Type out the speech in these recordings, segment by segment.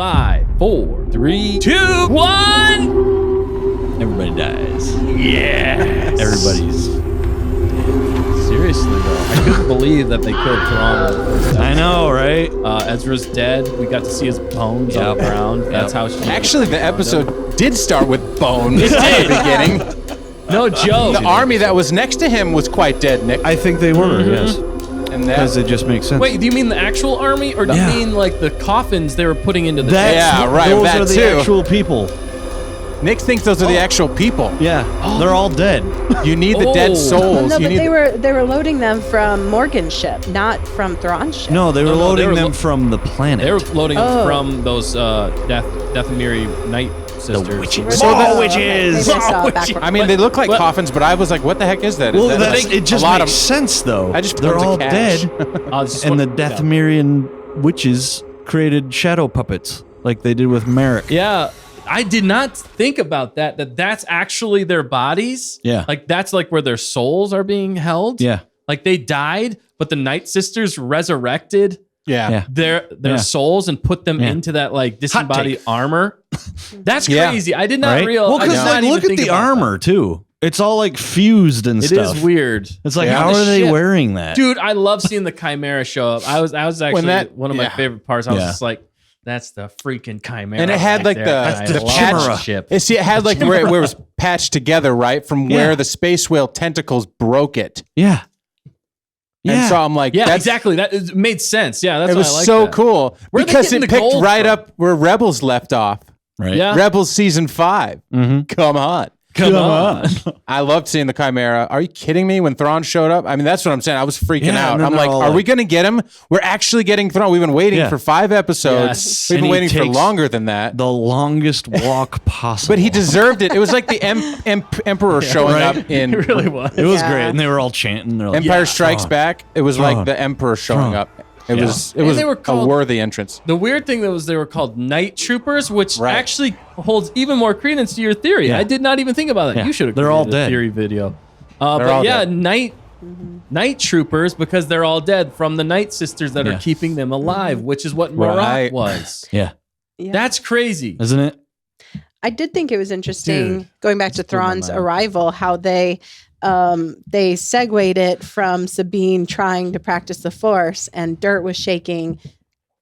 5, 4, 3, 2, 1. Everybody dies. Yes. Everybody's. Seriously, though. I couldn't believe that they killed Thrawn. I know, right? Ezra's dead. We got to see his bones on the ground. That's how she... Actually, the episode did start with bones It at did. the beginning. No joke. The army that was next to him was quite dead, Nick. I think they were, yes. And Because it just makes sense. Wait, do you mean the actual army, or do you mean like the coffins they were putting into the... Yeah, right, Those that are the too. actual people. Nick thinks those are the actual people. Yeah, they're all dead. You need the dead souls. Well, no, You but need they were loading them from Morgan's ship, not from Thrawn's ship. No, they were No, no, loading they were them from the planet. They were loading them Oh. from those Dathomiri Night Sisters. witches. So that- Maybe I saw it backwards. I mean, they look like coffins, but I was like, what the heck is that? Is Well, that that's, like it just a lot makes sense, though. I just They're put the all cash. dead, Just and the one- Dathomirian witches created shadow puppets, like they did with Merrick. Yeah, I did not think about that. That's actually their bodies. Yeah. like that's like where their souls are being held. Yeah. like they died, but the Night Sisters resurrected Yeah. their Yeah. souls and put them Yeah. into that like disembodied take. armor. That's Yeah. crazy. I did not Right? realize. Well, because like, look at the armor too. It's all like fused and It stuff. is weird. It's like, Yeah. how On the are they ship. wearing that? Dude, I love seeing the Chimera show up. I was actually one of my yeah. favorite parts. I was Yeah. just like, that's the freaking Chimera. And it had right like there. I the love chimera. that ship. See, it had like where it was patched together, right? From Yeah. where the space whale tentacles broke it. Yeah. And so I'm like, Yeah, that's, exactly. That it made sense. Yeah, that's It why I was like so that. cool Where are they because getting it the picked gold right from? up where Rebels left off. Right. Yeah. Rebels season 5. Mm-hmm. Come on. Come on. I loved seeing the Chimera. Are you kidding me? When Thrawn showed up, I mean, that's what I'm saying. I was freaking Yeah, out. and then I'm they're like, all are we like- going to get him? We're actually getting Thrawn. We've been waiting Yeah. for 5 episodes. Yes. We've And been he waiting for takes longer than that. The longest walk possible. But he deserved it. It was like the Emperor showing right. up in It really was. It was Yeah. great, and they were all chanting. They're like, Empire Strikes Thrawn. Back. It was Thrawn. like the Emperor showing Thrawn. up. It Yeah. was And they were a called- worthy entrance. The weird thing that was they were called Night Troopers, which Right. actually holds even more credence to your theory. Yeah. I did not even think about that. Yeah. You should have. They're all created a dead. Theory video. They're But all yeah, dead. Night Troopers because they're all dead from the Night Sisters that Yeah. are keeping them alive, which is what Right. Marat was. Yeah, Yeah. That's crazy. isn't it? I did think it was interesting Dude, going back to blew my Thrawn's mind. arrival, how they segued it from Sabine trying to practice the Force and dirt was shaking.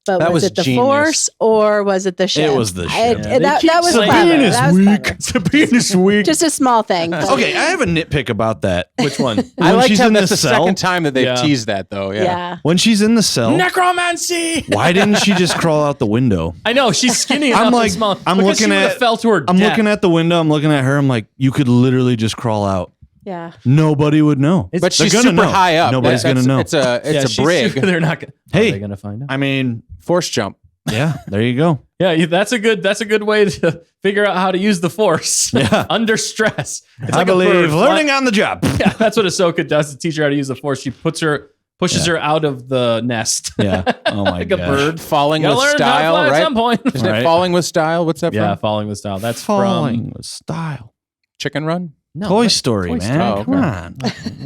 But That was was it the genius. Force or was it the ship? was the I- ship. Yeah, that, they that keep was saying clever. Sabine is That was clever. Sabine is weak. Just a small thing. but- Okay, I have a nitpick about that. Which one? I When like she's how in that's the the cell? second time that they've Yeah. teased that, though. Yeah. yeah. When she's in the cell, Necromancy. why didn't she just crawl out the window? I know she's skinny enough I'm like, and small. I'm because looking she would've at- fell to her I'm death. looking at the window. I'm looking at her. I'm like, you could literally just crawl out. Yeah. Nobody would know. But They're she's gonna super know. high up. Nobody's That's- gonna know. It's a Yeah, it's a brig. They're not gonna. Hey. Are they gonna find out? I mean, Force jump. yeah, there you go. Yeah, that's a good way to figure out how to use the Force. Yeah. Under stress. It's I like a bird believe learning fly- on the job. Yeah, that's what Ahsoka does to teach her how to use the Force. She pushes her out of the nest. Yeah. Oh my like gosh. a bird. Falling You with gotta learn how to style, fly at right? some point. Isn't it Right. Falling with Style? What's that Yeah, from? falling with style. That's Falling from with style. Chicken Run? no, Toy that's Story, Toy man. Story. Oh, Come okay. on.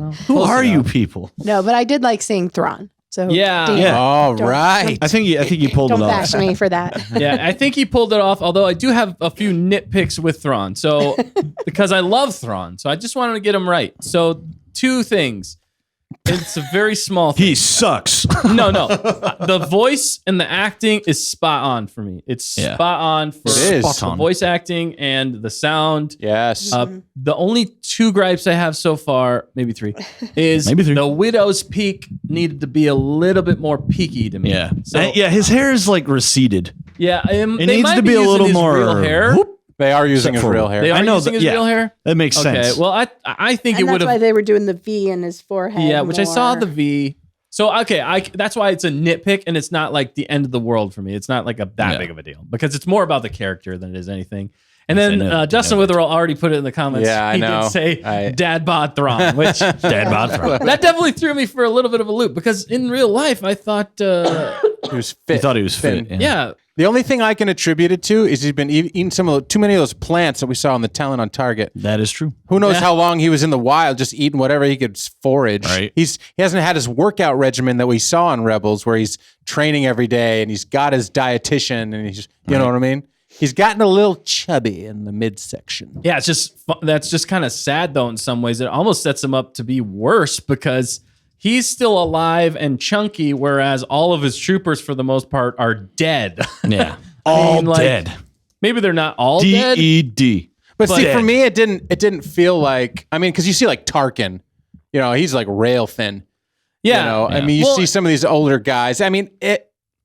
Well, Who close are you enough. people? No, but I did like seeing Thrawn. So Yeah. don't- Yeah. All Don't- right. I think you pulled Don't it off. bash me for that. Yeah, I think he pulled it off. Although I do have a few nitpicks with Thrawn, so because I love Thrawn, so I just wanted to get him right. So 2 things. It's a very small thing. He sucks. No. The voice and the acting is spot on for me. It's Yeah. spot on for It is. Spot the on. voice acting and the sound. Yes. The only 2 gripes I have so far, maybe 3, is Maybe 3. the Widow's peak needed to be a little bit more peaky to me. Yeah. So, Yeah, his hair is like receded. yeah. It they needs might to be a using little his more real hair. whoop. They are using his Except for- real hair. They are I know using that- his yeah. real hair. That makes Okay, sense. well, I think And it would that's why have. they were doing the V in his forehead. Yeah, which I saw more. the V. So okay, that's why it's a nitpick, and it's not like the end of the world for me. It's not like that Yeah. big of a deal because it's more about the character than it is anything. And Yes, then I know. Justin Witherell already put it in the comments. Yeah, I he know. did say I- "Dad bod Thrawn," which Dad bod Thrawn. that definitely threw me for a little bit of a loop because in real life I thought He was fit. He thought he was thin. fit. Yeah. The only thing I can attribute it to is he's been eating too many of those plants that we saw on the talent on Target. That is true. Who knows how long he was in the wild, just eating whatever he could forage. Right. He hasn't had his workout regimen that we saw on Rebels, where he's training every day and he's got his dietitian and he's, you know what I mean? He's gotten a little chubby in the midsection. Yeah, it's just that's just kind of sad though in some ways. It almost sets him up to be worse because he's still alive and chunky, whereas all of his troopers for the most part are dead. Yeah. I mean, All dead. Maybe they're not all dead. DED. But see, dead. for me, it didn't feel like, I mean, because you see like Tarkin, you know, he's like rail thin. Yeah. You know, Yeah. I mean, you see some of these older guys. I mean,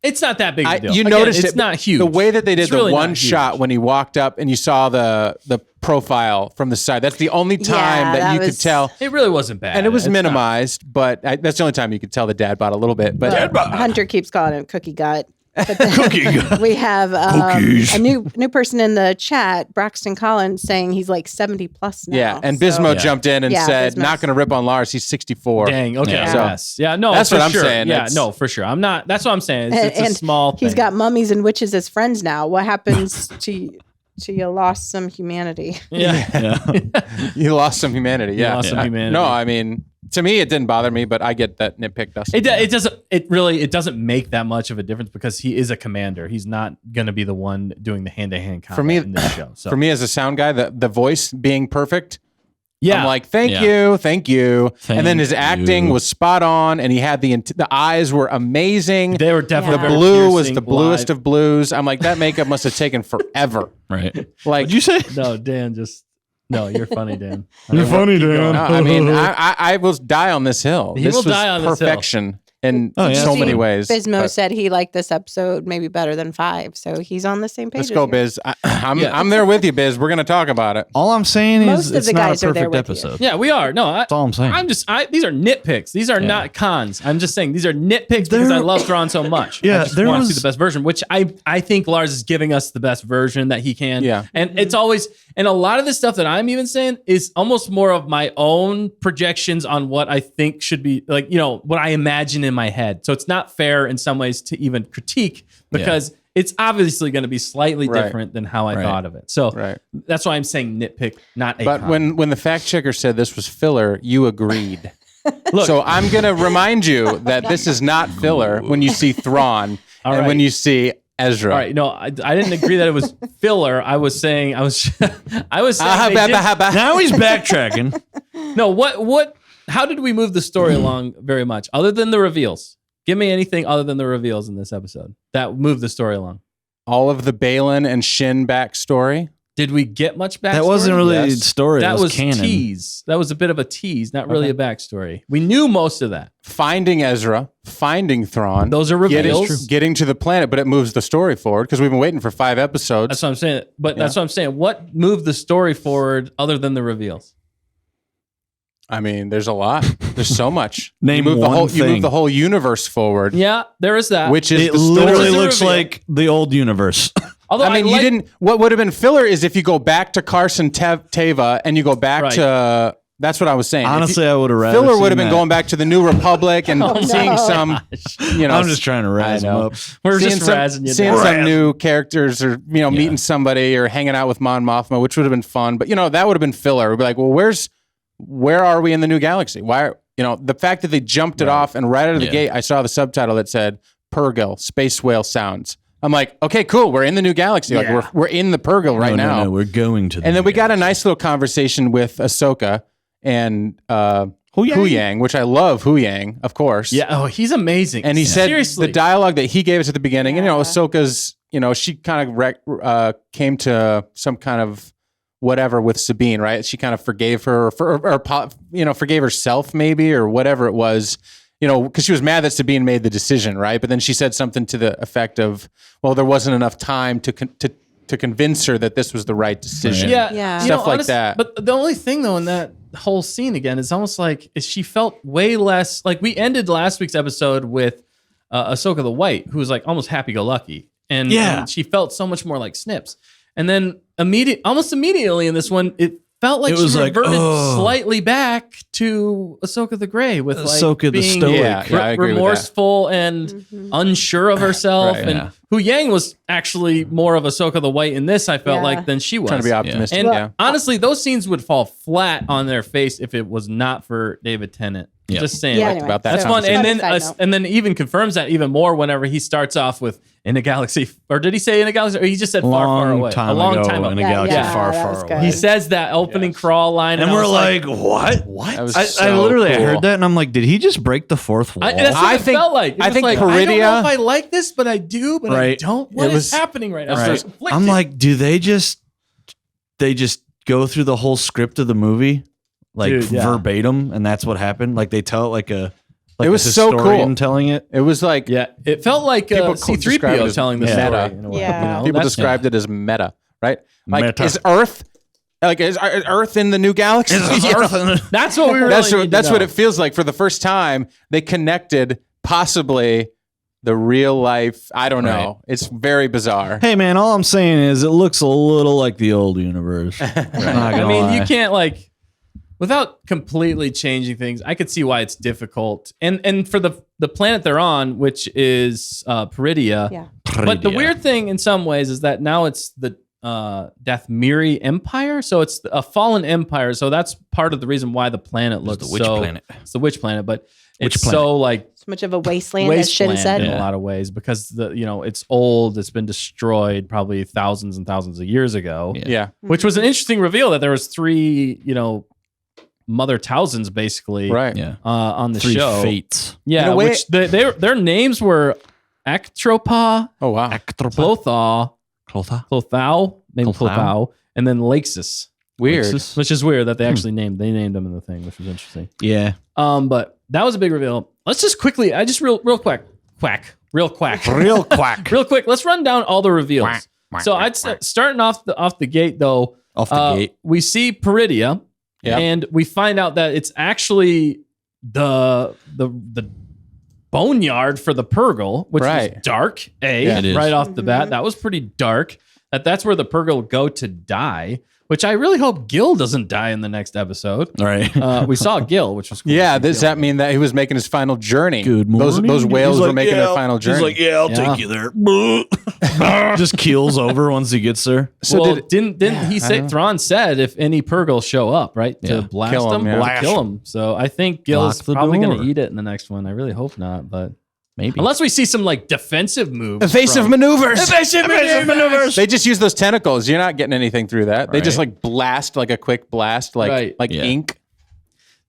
It's not that big a deal. you Again, noticed it's not huge. The way that they did It's the really one not huge. shot when he walked up and you saw the profile from the side. That's the only time Yeah, that that you could was- tell. It really wasn't bad. And it was It's not- minimized, but that's the only time you could tell the dad bod a little bit. But Hunter keeps calling him cookie gut. But then we have a new person in the chat, Braxton Collins, saying he's like 70 plus now. yeah, and Bismo So- jumped in and Yeah, said, Bismo's- "Not going to rip on Lars. He's 64." Dang. Okay. Yeah. So- Yes. Yeah. No. That's for what I'm sure. saying. Yeah. That's- No. For sure. I'm not. That's what I'm saying. It's a small thing. He's got mummies and witches as friends now. What happens to you lost some humanity? Yeah. You lost some humanity. Yeah, lost some humanity. No, I mean, to me, it didn't bother me, but I get that nitpick does. It doesn't make that much of a difference because he is a commander. He's not going to be the one doing the hand-to-hand combat me- in this show. So For me, as a sound guy, the voice being perfect. yeah, I'm like, thank Yeah. you. Thank And then his acting you. was spot on, and he had the eyes were amazing. they were definitely Yeah. The very blue was piercing, the bluest live. of blues. I'm like, that makeup must have taken forever. Right. Like, What'd you say? No, Dan, no, you're funny, Dan. You're funny, Dan. no, I mean, I will die on this hill. He this will was die on this hill. perfection in Oh, yeah, so that's many fine. ways. Bismo But said he liked this episode maybe better than 5, so he's on the same page. let's as go, you. Biz. I'm Yeah. there with you, Biz. We're gonna talk about it. All I'm saying Most is of it's the not guys a are there perfect with you. episode. Yeah, we are. No, That's all I'm saying. these are nitpicks. These are not cons. I'm just saying these are nitpicks because I love Thrawn so much. Yeah, I just there want to see was- the best version, which I think Lars is giving us the best version that he can. Yeah. And it's always, and a lot of the stuff that I'm even saying is almost more of my own projections on what I think should be, like, you know, what I imagine in my head. So it's not fair in some ways to even critique because it's obviously going to be slightly Right. different than how I Right. thought of it. So Right. that's why I'm saying nitpick, not a But con. when the fact checker said this was filler, you agreed. Look, So I'm gonna remind you that this is not filler when you see Thrawn All and right. when you see Ezra. all right, no, I didn't agree that it was filler. I was saying I was saying they did- Now he's backtracking. no, what how did we move the story along very much other than the reveals? Give me anything other than the reveals in this episode that moved the story along. All of the Baylan and Shin backstory. Did we get much backstory? That wasn't really Yes. a story. That was canon. tease. That was a bit of a tease, not really a backstory. We knew most of that. Finding Ezra, finding Thrawn. Those are reveals. Getting to the planet, but it moves the story forward because we've been waiting for 5 episodes. That's what I'm saying. But that's what I'm saying. What moved the story forward other than the reveals? I mean, there's a lot. There's so much. Name you move the one whole, You thing. move the whole universe forward, Yeah, there is that. which is It the story. literally There's a looks reveal. like the old universe. Although I mean, you didn't. What would have been filler is if you go back to Carson Teva and you go back Right. to. That's what I was saying. If Honestly, you, I would have rather filler would seen have been that. going back to the New Republic and seeing some. You know, I'm just trying to razz him know. up. We're seeing just some, razzing you seeing down. some new characters, or meeting somebody, or hanging out with Mon Mothma, which would have been fun. But that would have been filler. We'd be like, well, where are we in the new galaxy? Why? The fact that they jumped it off and right out of the Yeah. gate, I saw the subtitle that said "Purrgil Space Whale Sounds." I'm like, okay, cool. We're in the new galaxy. Like we're in the Purrgil right now. No, we're going to. And then we got a nice little conversation with Ahsoka and Huyang, which I love. Huyang, of course. Yeah. Oh, he's amazing. And he said seriously the dialogue that he gave us at the beginning, and Ahsoka's, she kind of came to some kind of whatever with Sabine, right? She kind of forgave her, or forgave herself maybe, or whatever it was, because she was mad that Sabine made the decision, right? But then she said something to the effect of, well, there wasn't enough time to convince her that this was the right decision. Yeah, Yeah. Stuff like that. But the only thing though in that whole scene again is almost like she felt way less like we ended last week's episode with Ahsoka the White, who was like almost happy-go-lucky, and she felt so much more like Snips. And then almost immediately in this one, it felt like It was she like, reverted oh. slightly back to Ahsoka the Grey with like Ahsoka the being stoic. Yeah, I agree with that. remorseful and unsure of herself. Right, and yeah. Hu Yang was actually more of Ahsoka the White in this, I felt Yeah. like, than she was. Trying to be optimistic. And Yeah. honestly, those scenes would fall flat on their face if it was not for David Tennant. Yeah. Just saying. Yeah, Like, anyway, about that that's so- fun. And then, Side note. and then even confirms that even more whenever he starts off with in a galaxy, or did he say in a galaxy? Or he just said far, far away. Time a long ago time in ago. a galaxy Yeah, far, that far was away. good. He says that opening crawl line, And I we're was like, what? what? That was I so literally cool. heard that and I'm like, did he just break the fourth wall? That's what I it think- felt like. It I was think like, I don't know Peridia- if I like this, but I do, but I Right. don't. What It is was- happening right now? Right. So it's conflicted. I'm like, do they just go through the whole script of the movie like Dude, yeah. verbatim, and that's what happened? Like they tell it like a It was a so historian cool. telling it. It was like yeah, it felt like People C-3PO describe it as telling the meta. story. In a way, Yeah. you know? people That's- described it as meta, right? Like Meta. is Earth is Earth in the new galaxy? It's Yeah. Earth. That's what we really That's need what, to that's what know. it feels like. For the first time, they connected possibly the real life. I don't know. It's very bizarre. Hey man, all I'm saying is it looks a little like the old universe. I mean, you can't like without completely changing things. I could see why it's difficult, and for the planet they're on, which is Peridia. Yeah. But the weird thing, in some ways, is that now it's the Dathmiri Empire, so it's a fallen empire. So that's part of the reason why the planet looks the witch so. planet. It's the witch planet, but Witch it's planet. so like So much of a wasteland, as Shin wasteland said. in Yeah. a lot of ways because it's old. It's been destroyed probably thousands and thousands of years ago. Yeah. Which was an interesting reveal that there was three, Mother Towsons basically Right. Yeah. on the Three show. fates. Yeah, In a way- which their names were Actropa, Oh wow. Clothaw, maybe Clothau? Clothau, and then Laxus, Weird. which is weird that they actually named them in the thing, which was interesting. Yeah. But that was a big reveal. Let's just quickly, real quick, Real quack. real quick. Let's run down all the reveals. Quack, So quack, I'd say, starting off the gate though. Off the gate. We see Peridia, Yeah. and we find out that it's actually the boneyard for the Purgle, which Right. was dark. Yeah, it is. Right off the bat, that was pretty dark. That's where the Purgle go to die. Which I really hope Gil doesn't die in the next episode. All right. We saw Gil, which was cool. Yeah. Does that mean that he was making his final journey? Good Those morning. whales He's were like, making yeah. their final journey. He's like, yeah, I'll Yeah. take you there. Just keels over once he gets there. So well, did- didn't he say? Thrawn said if any Purgle show up, right, Yeah. to blast Kill 'em, them, yeah. or kill them. So I think Gil's Lock the probably going door. to eat it in the next one. I really hope not, but Maybe. unless we see some like defensive moves, Evasive from- maneuvers. Evasive maneuvers. They just use those tentacles. You're not getting anything through that. They just Right. like blast, like a quick blast, like Right. Yeah. ink.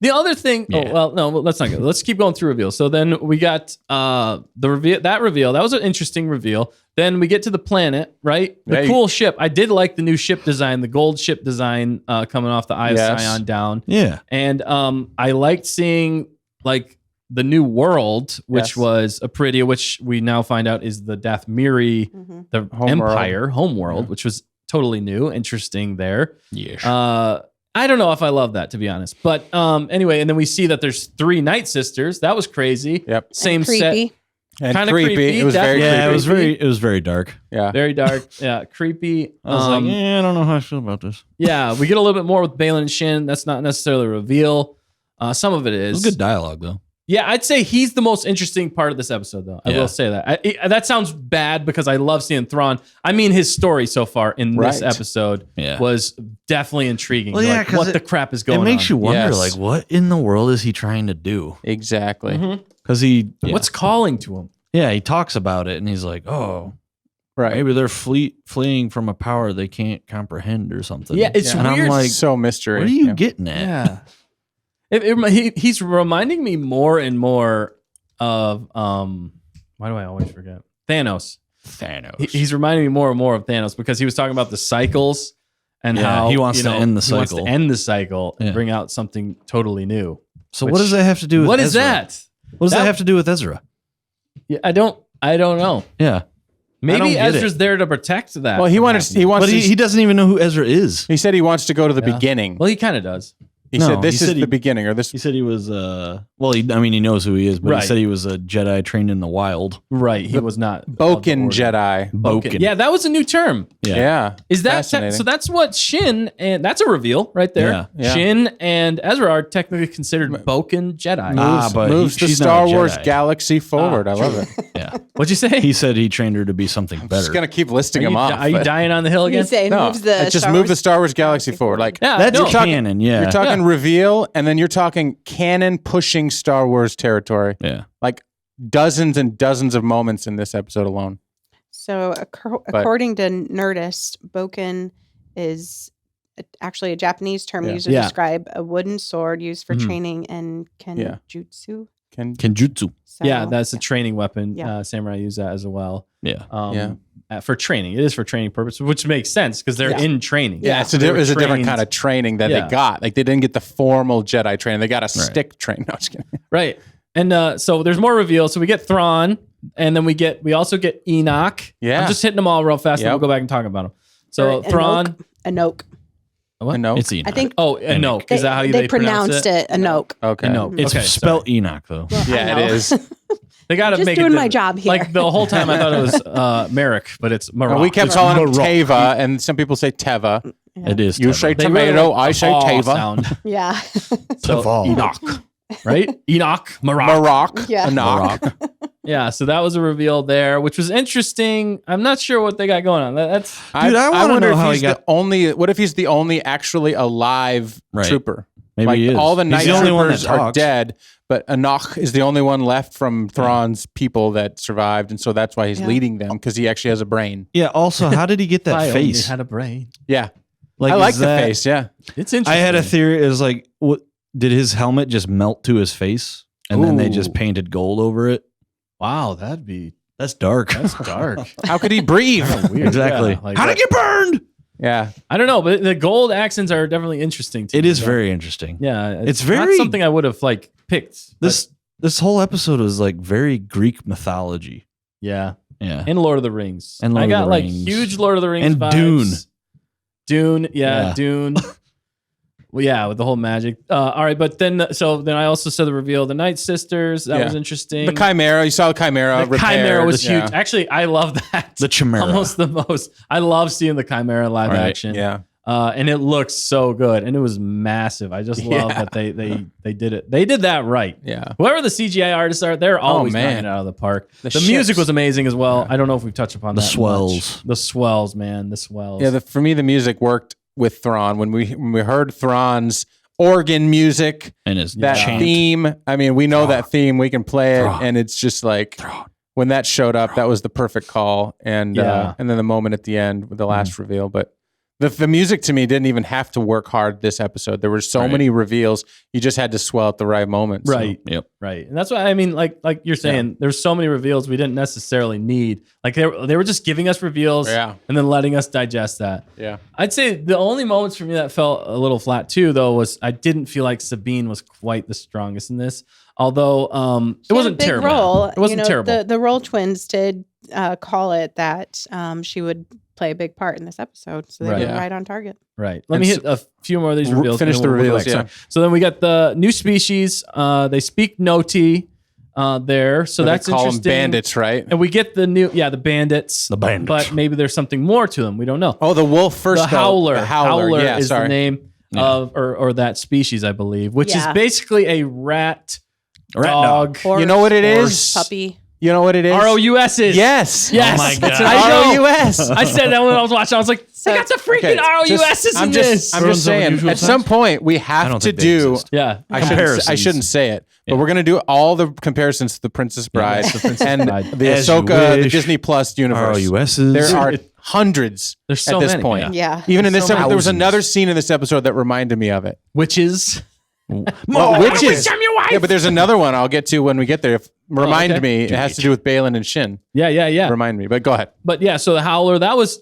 The other thing, Yeah. let's not go. Let's keep going through reveals. So then we got the reveal. That reveal, that was an interesting reveal. Then we get to the planet, right? The Yeah, cool ship. I did like the new ship design, the gold ship design coming off the Eye of Yes. Sion down. Yeah. And I liked seeing like the new world, which Yes. was Peridia, which we now find out is the Dathmiri, the Empire homeworld, which was totally new, interesting there. Yeah. I don't know if I love that, to be honest. But anyway, and then we see that there's 3 Night Sisters. That was crazy. Yep. Same set. Creepy. And Kinda creepy. creepy, It was very definitely. yeah, creepy. it was very dark. Yeah. Very dark. Yeah, creepy. I was like, I don't know how I feel about this. Yeah, we get a little bit more with Baylan and Shin. That's not necessarily a reveal. Some of it It is. was good dialogue though. Yeah, I'd say he's the most interesting part of this episode, though. I Yeah. will say that. That sounds bad because I love seeing Thrawn. I mean, his story so far in this Right. episode Yeah. was definitely intriguing. Well, You're yeah, like, 'cause what it- the crap is going It on? makes you wonder, Yes. like, what in the world is he trying to do? Exactly. Because he, What's calling to him? yeah, he talks about it and he's like, oh, Right. maybe they're fleeing from a power they can't comprehend or something. Yeah, it's and weird. I'm like, So mystery. what are you Yeah. getting at? Yeah. He's reminding me more and more of why do I always forget? Thanos. He's reminding me more and more of Thanos because he was talking about the cycles and Yeah, how he wants to end the he wants to cycle. end the cycle and Yeah. bring out something totally new. So what does that have to do with What is Ezra? that? What does That- that have to do with Ezra? Yeah, I don't know. Yeah. I don't Maybe get Ezra's there to protect that. Well, he from wanted. happening. He wants. But to, he doesn't even know who Ezra is. he said he wants to go to the Yeah. beginning. Well, he kind of does. He No, said this he is said the he- beginning, or this. He said he was he knows who he is, but Right. he said he was a Jedi trained in the wild. Right. He was not of the Bokken order. Jedi. Bokken. Yeah, that was a new term. Yeah. Is that Fascinating. so? That's what Shin and that's a reveal right there. Yeah. Yeah. Shin and Ezra are technically considered Bokken Jedi. Ah, but moves the she's not Star a Wars Jedi. galaxy forward. I love it. Yeah. What'd you say? He said he trained her to be something Just better. gonna keep listing are them you, off. are you but- dying on the hill You again? say No, moves the just Star move the Wars Star Wars galaxy forward. Like Yeah, That's no. canon, yeah. you're talking reveal, and then you're talking canon pushing Star Wars territory. yeah. Like dozens and dozens of moments in this episode alone. So, according to Nerdist, Bokken is actually a Japanese term Yeah. used to Yeah. describe a wooden sword used for Mhm. training in kenjutsu. Kenjutsu. So, Yeah, that's a training weapon. Yeah. Samurai use that as well. Yeah. For training. It is for training purposes, which makes sense because they're Yeah. in training. Yeah, They it were was a different trained- kind of training that Yeah. they got. Like they didn't get the formal Jedi training; they got a stick training. No, just kidding. Right. And so there's more reveals. So we get Thrawn, and then we also get Enoch. Yeah. I'm just hitting them all real fast, and Yep. we'll go back and talk about them. So Or Thrawn. Enoch. What? Enoch. It's Enoch. I think Oh, Enoch. Is that how they they pronounce pronounced it? Enoch. Okay. Enoch. It's Okay, spelled Enoch, though. Well, I Yeah, know. it is. They got to Just make doing it my different. job here. Like the whole time, I thought it was Merrick, but it's Marok. And we kept It's calling him Marok. Teva, and some people say Teva. Yeah. It is. You Teva. say They really tomato, like I the say "aw" Teva. sound. Yeah. So Teva. Enoch, right? Enoch, Marok. Marok. Yeah. Enoch. Yeah, so that was a reveal there, which was interesting. I'm not sure what they got going on. That's Dude, I wanna wonder know if how he's he got- the only. What if he's the only actually alive Right. trooper? Maybe like he is. all the He's night the only one troopers that are talks. dead, but Enoch is the only one left from Thrawn's people that survived, and so that's why he's Yeah. leading them because he actually has a brain. Yeah. Also, how did he get that I only face? had a brain. Yeah, Like, I like is the that- face. Yeah, It's interesting. I had a theory. It was like, what did his helmet just melt to his face, and then they just Ooh. painted gold over it? Wow, that'd be That's dark. that's dark. how could he breathe? Weird. Exactly. Yeah, like How to that- get burned? Yeah, I don't know, but the gold accents are definitely interesting. To It me. is very interesting. Yeah, It's not very- something I would have like picked. but This whole episode was like very Greek mythology. yeah, Yeah. and Lord of the Rings. And Lord I of got the like Rings. huge Lord of the Rings And vibes. Dune. Dune, yeah. Yeah. Dune. Well, yeah, with the whole magic. All right, but then I also saw the reveal of the Night Sisters. That Yeah. was interesting. the Chimera. You saw the Chimera. The Chimera was repaired. huge. Actually, I love that. The Chimera. Almost the most. I love seeing the Chimera live Right, action. Yeah, And it looks so good, and it was massive. I just love Yeah. that they did it. They did that right. yeah. Whoever the CGI artists are, they're always man. knocking it out of the park. The The music ships. was amazing as well. I don't know if we've touched upon The that. swells. much. The swells, man. The swells. Yeah, for me, the music worked with Thrawn when we heard Thrawn's organ music, And his that chant. theme. I mean, we know that theme. We can play it, Thrawn. and it's just like when that showed up, that was the perfect call. And Yeah. and then the moment at the end with the last reveal, but. The music to me didn't even have to work hard this episode. There were so Right. many reveals. You just had to swell at the right moment. So, Right. Yep. Right. And that's why I mean, like you're saying, there's so many reveals we didn't necessarily need. Like they were just giving us reveals Yeah. and then letting us digest that. Yeah. I'd say the only moments for me that felt a little flat too, though, was I didn't feel like Sabine was quite the strongest in this. Although it She had a wasn't big terrible. Role. It wasn't terrible. The Roll Twins did call it that she would play a big part in this episode, so they Right. were Yeah. right on target. Right. Let And me so- hit a few more of these reveals. Finish and the then we'll go reveals, back. yeah. So then we got the new species. They speak Noti there, so They that's call them interesting. bandits, right? And we get the the bandits. The bandits. But maybe there's something more to them. We don't know. Oh, the wolf first. The though. Howler. The Howler. Yeah, is sorry. the name of or that species, I believe, which is Yeah. basically a rat Rat dog. Horse, You know what it horse, is? Puppy. You know what it is? ROUSs. Yes. Yes. Oh my God. It's an I know. ROUS. I said that when I was watching. I was like, So- they got the freaking Okay, ROUSs I'm in just, this. I'm Runs just of saying. unusual At size? some point, we I have don't to think they do. exist. Yeah. I Comparisons. shouldn't say it, but Yeah. we're gonna do all the comparisons to the Princess Bride the Princess and Bride. the As you Ahsoka, the wish. Disney Plus universe. ROUSs. There are It- hundreds There's so at this many, point. Yeah. Even in this so episode, there was thousands. another scene in this episode that reminded me of it. Witches. Well, witches. I'm your wife. Yeah, but there's another one I'll get to when we get there. Remind okay. me. It has to do with Baylan and Shin. Yeah. Remind me. But go ahead. But yeah, so the Howler, that was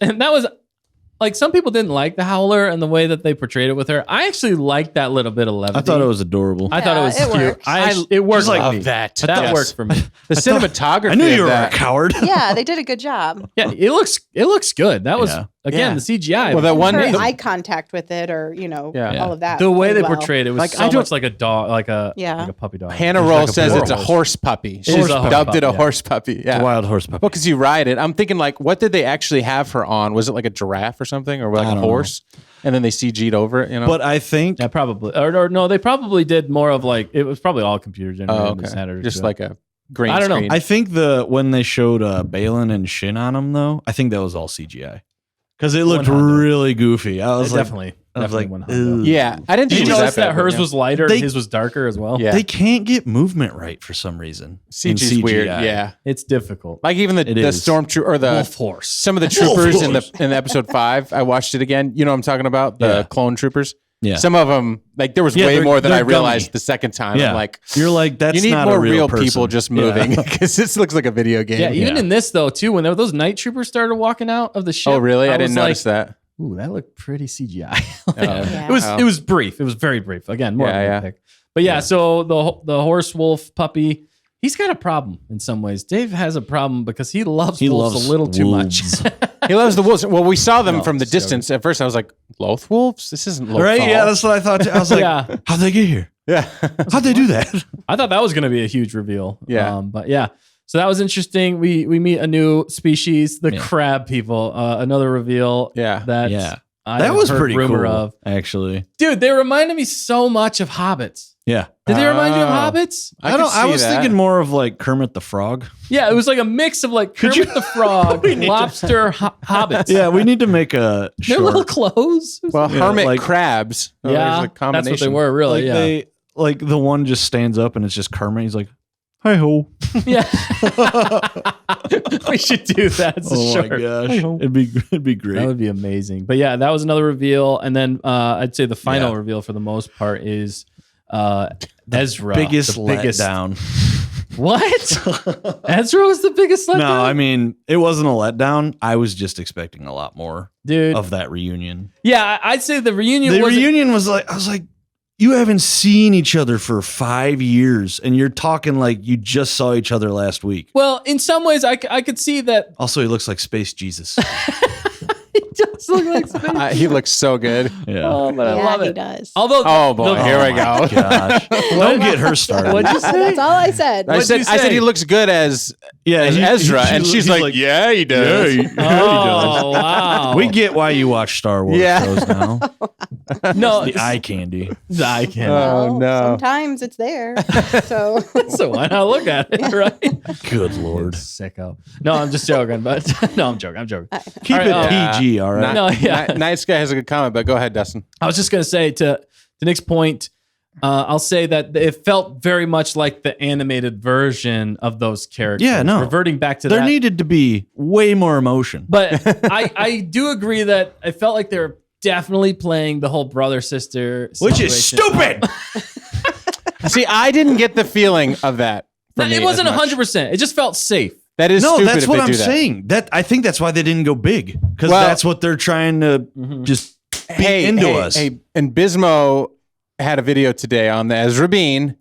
like some people didn't like the Howler and the way that they portrayed it with her. I actually liked that little bit of levity. I thought it was adorable. I thought it was Yeah, it cute. works. It worked Love for me. that. That Yes. worked for me. The cinematography. I knew of you were that. a coward. Yeah, they did a good job. Yeah, it looks good. That was Yeah. again, Yeah. the CGI. Well, that one- Her the- eye contact with it, or Yeah. all of that. the way played they well. portrayed it was Like, so I don't- much like a dog, like a puppy dog. Hannah It's Roll like a says it's a horse. horse puppy. She is a horse dubbed it a puppy, yeah. horse puppy. Yeah. A wild horse puppy. Well, because you ride it. I'm thinking like, what did they actually have her on? Was it like a giraffe or something, or like I a don't horse? And then they CG'd over it. But I think Yeah, probably. Or no, they probably did more of like it was probably all computer generated. Oh, in the okay. center Just too. like a green I don't know. screen. I think when they showed Baylan and Shin on him though, I think that was all CGI because it looked 100. really goofy. I was like, definitely like, 100. ugh. yeah, I didn't Did think you it was notice that bad, but hers yeah. was lighter They- and his was darker as well? Yeah. They can't get movement right for some reason. in CG's weird. CGI. Yeah, It's difficult. like even the It is. stormtrooper or the Wolf horse. some of the troopers in horse. the episode 5. I watched it again. You know what I'm talking about? The Yeah. clone troopers. Yeah. Some of them, like there was Yeah, way they're- more than I they're realized dummy. the second time. Yeah. I'm like, You're like, that's you need not more a real people person. just Yeah. moving because this looks like a video game. Yeah, even Yeah. in this though too, when those night troopers started walking out of the ship. Oh, really? I was didn't notice that. Ooh, that looked pretty CGI. Yeah. It was brief. It was very brief. Again, more Yeah, of a yeah. nitpick. But yeah, so the horse wolf puppy, he's got a problem in some ways. Dave has a problem because he loves wolves a little too much. wolves. He loves the wolves. Well, we saw them No, from the it's joking. distance. At first, I was like, Loth wolves? This isn't Loth. Right? Yeah, that's what I thought. Too. I was like, Yeah. how'd they get here? yeah. How'd they do that? I thought that was going to be a huge reveal. Yeah. But yeah, so that was interesting. We meet a new species, the Yeah. crab people. Another reveal. Yeah. That Yeah. I That was heard pretty rumor cool, of. actually. Dude, they reminded me so much of hobbits. Yeah. Did they remind you of Oh. hobbits? I I could see was that. thinking more of like Kermit the Frog. Yeah, it was like a mix of like Kermit the Frog, lobster, hobbits. Yeah, we need to make a Their little short. clothes. Well, Yeah, hermit like- crabs. Oh, Yeah, there's a that's what combination. they were, really. Like yeah. they like the one just stands up and it's just Kermit. He's like, "Hi ho." Yeah. We should do that. It's a Oh my short. gosh, it'd be great. That would be amazing. But yeah, that was another reveal. And then I'd say the final Yeah. reveal for the most part is Ezra. biggest the biggest letdown. What? Ezra was the biggest letdown? No, I mean it wasn't a letdown. I was just expecting a lot more dude. of that reunion. Yeah, I'd say the reunion The was reunion was like, I was like, you haven't seen each other for 5 years, and you're talking like you just saw each other last week. well, in some ways I could see that Also, he looks like Space Jesus. he does look like space. He looks so good. Yeah. Oh, but I Yeah, love he it. does. Although Oh boy, the- here we go. Gosh. Don't get her started. What'd you say? That's all I said. I What'd you said say? he looks good as Yeah, Ezra, and she's he's like, yeah, he does. Yeah, he does. Oh, wow. We get why you watch Star Wars Yeah. shows now. no, The eye candy. the eye candy. Oh, no. Sometimes it's there. So So why not look at it, right? Good Lord. Sicko. No, I'm just joking, but no, I'm joking. Keep All right, it PG, all right? No, yeah. Nice guy has a good comment, but go ahead, Dustin. I was just gonna say to Nick's point, I'll say that it felt very much like the animated version of those characters. Yeah, no. Reverting back to There that. needed to be way more emotion. But I do agree that I felt like they were definitely playing the whole brother sister, Which is situation. stupid. See, I didn't get the feeling of that. No, from me it wasn't as much. 100%. It just felt safe. That is No, stupid that's if what they I'm do that. saying. That I think that's why they didn't go big, because Well- that's what they're trying to just be into us. Hey, and Bismo had a video today on the Ezrabine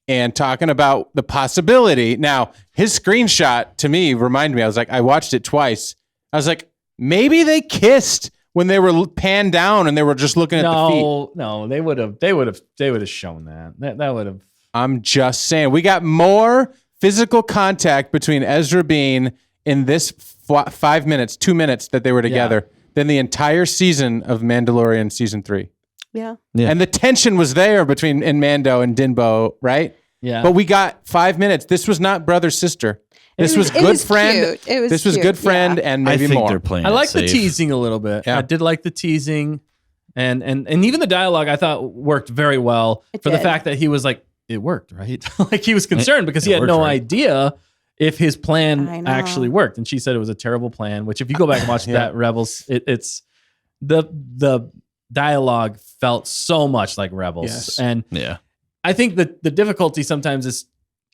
and talking about the possibility. Now, his screenshot to me reminded me, I was like, I watched it twice. I was like, maybe they kissed when they were panned down and they were just looking at the feet. No, they would have shown that. That would have. I'm just saying, we got more physical contact between Ezrabine in this 5 minutes, 2 minutes that they were together than the entire season of Mandalorian season 3. yeah. Yeah. And the tension was there between in Mando and Dinbo, right? Yeah. But we got 5 minutes. This was not brother sister. This was It good was friend. cute. It was This was cute, good friend, yeah. and I maybe think more. they're playing. I it like the safe. teasing a little bit. Yeah. I did like the teasing, and even the dialogue I thought worked very well It for the did. fact that he was like, it worked, right? Like he was concerned because he had worked, no right? idea if his I plan know. actually worked, and she said it was a terrible plan. Which, if you go back and watch Yeah. that Rebels, it's the dialogue felt so much like Rebels, Yes. and Yeah. I think that the difficulty sometimes is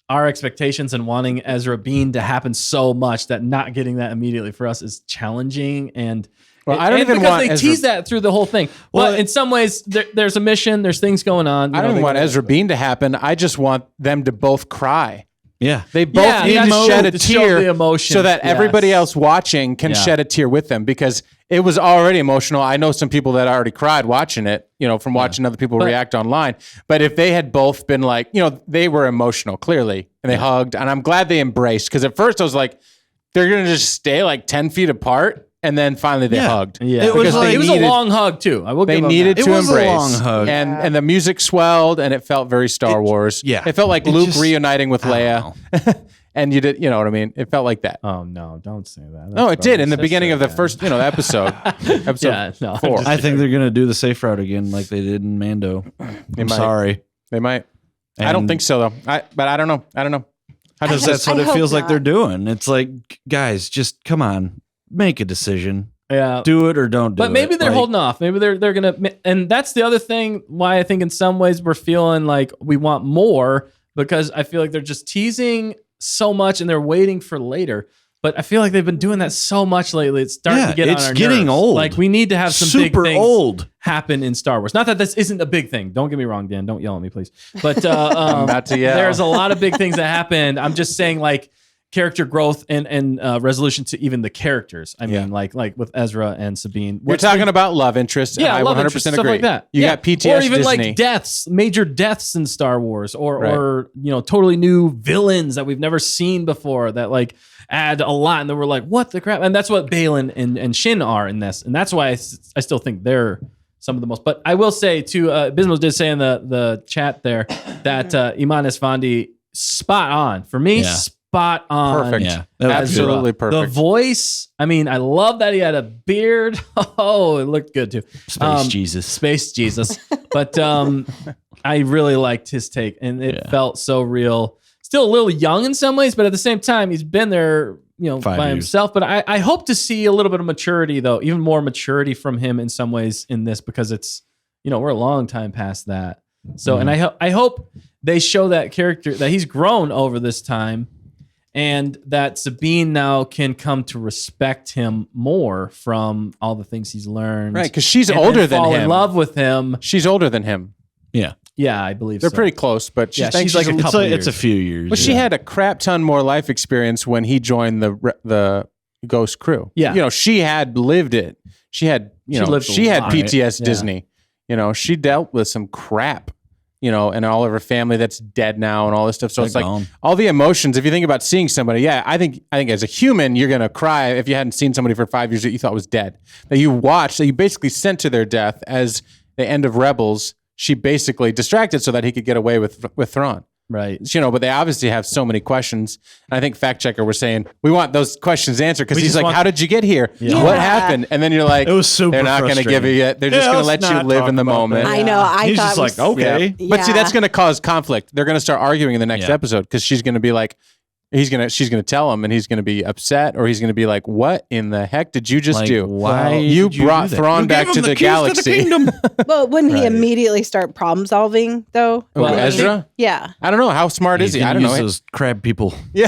our expectations and wanting Ezrabine to happen so much that not getting that immediately for us is challenging. And Well, I don't and even because want they Ezra- tease that through the whole thing. Well, But in some ways, there's a mission, there's things going on. I don't want Ezra Bean to happen. I just want them to both cry. Yeah. They both Yeah, need to that's shed a to show tear the emotion. so that everybody Yes. else watching can Yeah. shed a tear with them, because it was already emotional. I know some people that already cried watching it, from watching other people react online. But if they had both been like, they were emotional clearly, and they hugged, and I'm glad they embraced, because at first I was like, they're going to just stay like 10 feet apart. And then finally they hugged. Yeah, It was because like- it was a long hug too. I will. They give them needed that. to It was a embrace. long hug. And the music swelled, and it felt very Star Wars. yeah. It felt like It Luke just- reuniting with Leia. And you did, you know what I mean? It felt like that. Oh no! Don't say that. No, it did in the That's beginning so of the bad. first, episode. Episode Yeah, no, 4. I think they're going to do the safe route again like they did in Mando. I'm might. sorry. They might. I don't And- think so though. But I don't know. How Because does that's what I it hope feels like not. they're doing. It's like, guys, just come on, make a decision. Yeah. Do it or don't do it. But maybe they're Like, holding off. Maybe they're gonna, and that's the other thing. Why I think in some ways we're feeling like we want more, because I feel like they're just teasing so much and they're waiting for later. But I feel like they've been doing that so much lately. It's starting to get on it's our getting nerves. old. Like we need to have some super big things old. happen in Star Wars. Not that this isn't a big thing. Don't get me wrong, Dan. Don't yell at me, please. But about to yell. there's a lot of big things that happened. I'm just saying, like, character growth and resolution to even the characters. I mean, like with Ezra and Sabine. We're talking about love interest. Yeah, and I love 100% interest, agree. stuff like that. You Yeah. got PTS or even Disney. like deaths, major deaths in Star Wars, or Right. or totally new villains that we've never seen before that like add a lot, and then we're like, what the crap? And that's what Baylan and Shin are in this, and that's why I still think they're some of the most. But I will say too, Bismos did say in the chat there that Iman Esfandi spot on for me. Yeah. Spot on. Perfect. Yeah, that was Absolutely The perfect. voice, I mean, I love that he had a beard. Oh, it looked good too. Space Jesus. Space Jesus. But I really liked his take, and it felt so real. Still a little young in some ways, but at the same time, he's been there, 5 by years. himself. But I hope to see a little bit of maturity, though, even more maturity from him in some ways in this, because it's, we're a long time past that. So, and I hope they show that character, that he's grown over this time, and that Sabine now can come to respect him more from all the things he's learned. Right, because she's and older than fall him. in love with him. She's older than him. Yeah. Yeah, I believe They're so. pretty close, but Yeah, she's she's like a It's couple it's a years. few years. But she had a crap ton more life experience when he joined the Ghost crew. Yeah. She had lived it. She had, lived a she had lot. PTS Yeah. Disney. She dealt with some crap, and all of her family that's dead now and all this stuff. So They're it's like gone. all the emotions. If you think about seeing somebody, I think as a human, you're gonna cry if you hadn't seen somebody for 5 years that you thought was dead, that you watched, that you basically sent to their death as the end of Rebels. She basically distracted so that he could get away with Thrawn. Right. But they obviously have so many questions. And I think Fact Checker was saying, we want those questions answered, because We he's just like, want- how did you get here? Yeah. What Yeah. happened? And then you're like, It was super they're not going to give frustrating. you it. They're just Yeah, going to let's let you not live talk in the about moment. that. I know. I He's thought just it like, was- okay. But see, Yeah. that's going to cause conflict. They're going to start arguing in the next Yeah. episode, because she's going to be like, she's going to tell him, and he's going to be upset, or he's going to be like, what in the heck did you just Like, do? why You did you brought do that? Thrawn You back gave to him the keys galaxy. kingdom. Well, wouldn't he Right. immediately start problem solving though? Who, Well, Ezra? Yeah. I don't know. How smart is he? I don't know. Those crab people. Yeah.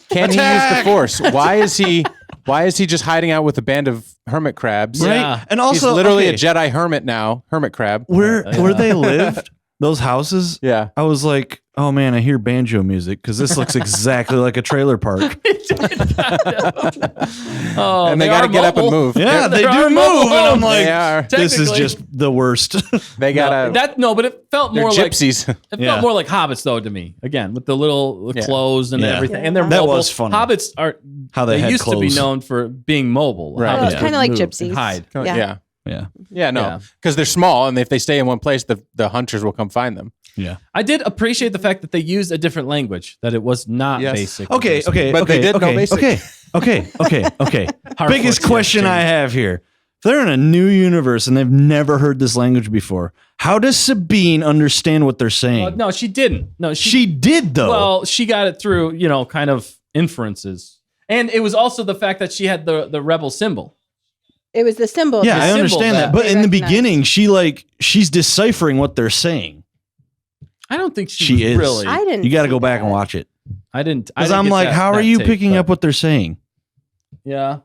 Can he use the Force? Why is he just hiding out with a band of hermit crabs? Right. Right. And also, He's literally okay, a Jedi hermit now, hermit crab. where Yeah. they lived, those houses. Yeah. I was like, oh man, I hear banjo music because this looks exactly like a trailer park. Oh, And they got to get up and move. Yeah, they There do are move, mobile and I'm homes. like, They are. this is Technically. just the worst. They got to. But it felt They're more like gypsies. it felt Yeah. more like hobbits though to me. Again, with the little Yeah. clothes and Yeah. everything, and they're That mobile. was funny. Hobbits are How they had used to be clothes. known for being mobile. Right. Hobbits Oh, it's would kinda like move gypsies. and hide. yeah. Yeah. Yeah. Yeah. No. Yeah. Because they're small, and if they stay in one place, the hunters will come find them. Yeah. I did appreciate the fact that they used a different language, that it was not Yes. basic. Okay. Okay. But okay. they did know okay, basic. okay. Okay. Okay. Okay. Hard Biggest forks, question yes, I James. have here. If they're in a new universe and they've never heard this language before, how does Sabine understand what they're saying? No, she didn't. No, She did though. Well, she got it through, kind of inferences. And it was also the fact that she had the rebel symbol. It was the symbol. yeah, the I symbol understand that that. But they in the recognized. beginning, she's deciphering what they're saying. I don't think she She was is. really. I didn't. You got to see go back and that. watch it. I didn't. Because I'm like, how are you picking up what they're saying? Yeah.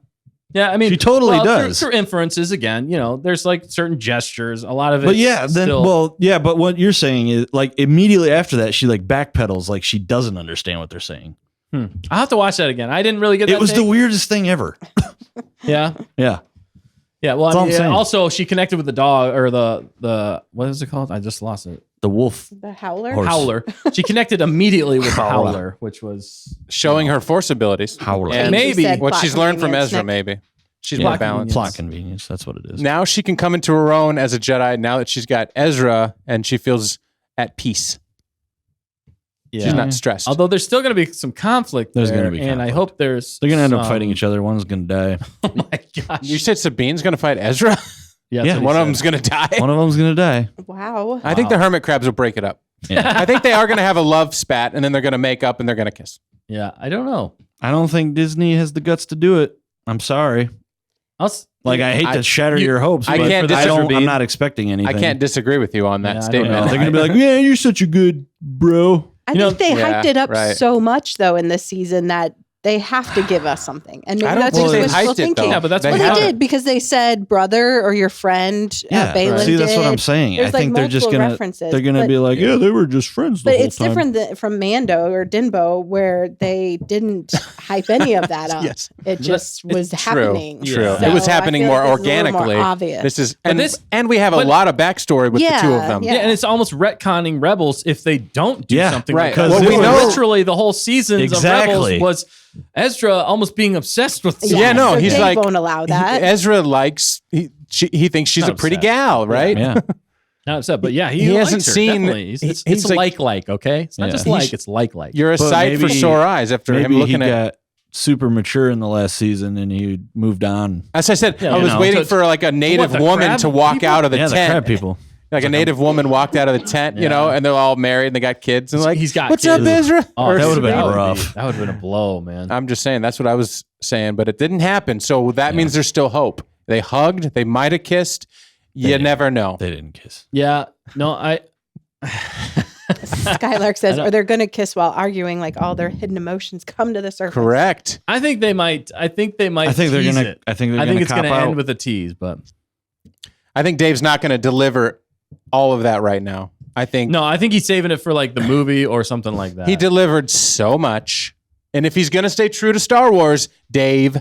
Yeah, I mean, She totally does. Through inferences again, there's like certain gestures, a lot of it. But yeah, then still, but what you're saying is like immediately after that, she like backpedals, like she doesn't understand what they're saying. I'll have to watch that again. I didn't really get that. It was the weirdest thing ever. Yeah. Yeah. Yeah. Well, That's all I'm saying. also she connected with the dog or the what is it called? I just lost it. The wolf. The Howler. Horse. Howler. She connected immediately with Howler. Howler, which was Showing her force abilities. Howler. And Maybe. said what plot she's learned from convenience, Ezra, Nick. maybe. She's Yeah. more balanced. Plot convenience. That's what it is. Now she can come into her own as a Jedi now that she's got Ezra and she feels at peace. yeah. She's not stressed. Although there's still going to be some conflict. There's there, gonna be and I conflict. hope there's. They're gonna end up some- fighting each other. One's gonna die. Oh my gosh. you said Sabine's going to fight Ezra? Yeah, Yeah. that's what One he of said. them's going to die? One of them's gonna die. Wow. I think the hermit crabs will break it up. Yeah. I think they are going to have a love spat and then they're going to make up and they're going to kiss. Yeah, I don't know. I don't think Disney has the guts to do it. I'm sorry. Like I hate to shatter your hopes, I but can't I don't. disagree. I'm not expecting anything. I can't disagree with you on that Yeah, I don't statement. know. They're gonna be like, "Yeah, you're such a good bro." I You know- think they Yeah, hyped it up right. so much though in this season that they have to give us something. And maybe I don't that's think just they wishful hyped it, thinking. though. Yeah, but that's They what Well, have they it. did because they said brother or your friend. Yeah, Baylan see, that's what did. I'm saying. There's, I think like, they're just multiple gonna references, they're gonna but- be like, "Yeah, they were just friends the But whole it's time." different from Mando or Dinbo, where they didn't hype any of that up. Yes. It just was True. happening. True. Yeah. It was So I happening feel more like this is a little more organically. obvious. This is But and we have a but- lot of backstory with the two of Yeah, them. yeah. Yeah, and it's almost retconning Rebels if they don't do Yeah, something right. like that. Well, Because we know- literally the whole seasons Exactly. of Rebels was Ezra almost being obsessed with. Yeah, no, so he's Dave like won't allow that. Ezra likes he thinks she's Not a pretty obsessed. gal, right? Yeah, Not upset, but yeah, He likes hasn't her, seen- definitely. It's he's like, okay? It's not Yeah. just He's- like, it's like. You're a But sight for maybe- sore eyes after him maybe he looking at. got super mature in the last season and he moved on. As I said, Yeah, I you was know, waiting to- for like a native the woman crab to walk people? out of the Yeah, the tent. crab people. Like a native woman walked out of the tent, you Yeah. know, and they're all married and they got kids. And like, He's got what's kids. up, Ezra? Oh, Or that would've been Sabine. rough. That would have been a blow, man. I'm just saying, that's what I was saying, but it didn't happen. So that means there's still hope. They hugged, they might have kissed. You didn't. never know. They didn't kiss. Yeah, no, Skylark says, I or they're going to kiss while arguing, like all their hidden emotions come to the surface. Correct. I think they might. I think they're I think tease gonna. it. I think they're I gonna think it's cop going to out. end with a tease, but I think Dave's not going to deliver all of that right now. I think no, I think he's saving it for like the movie or something like that. he delivered so much. And if he's going to stay true to Star Wars, Dave,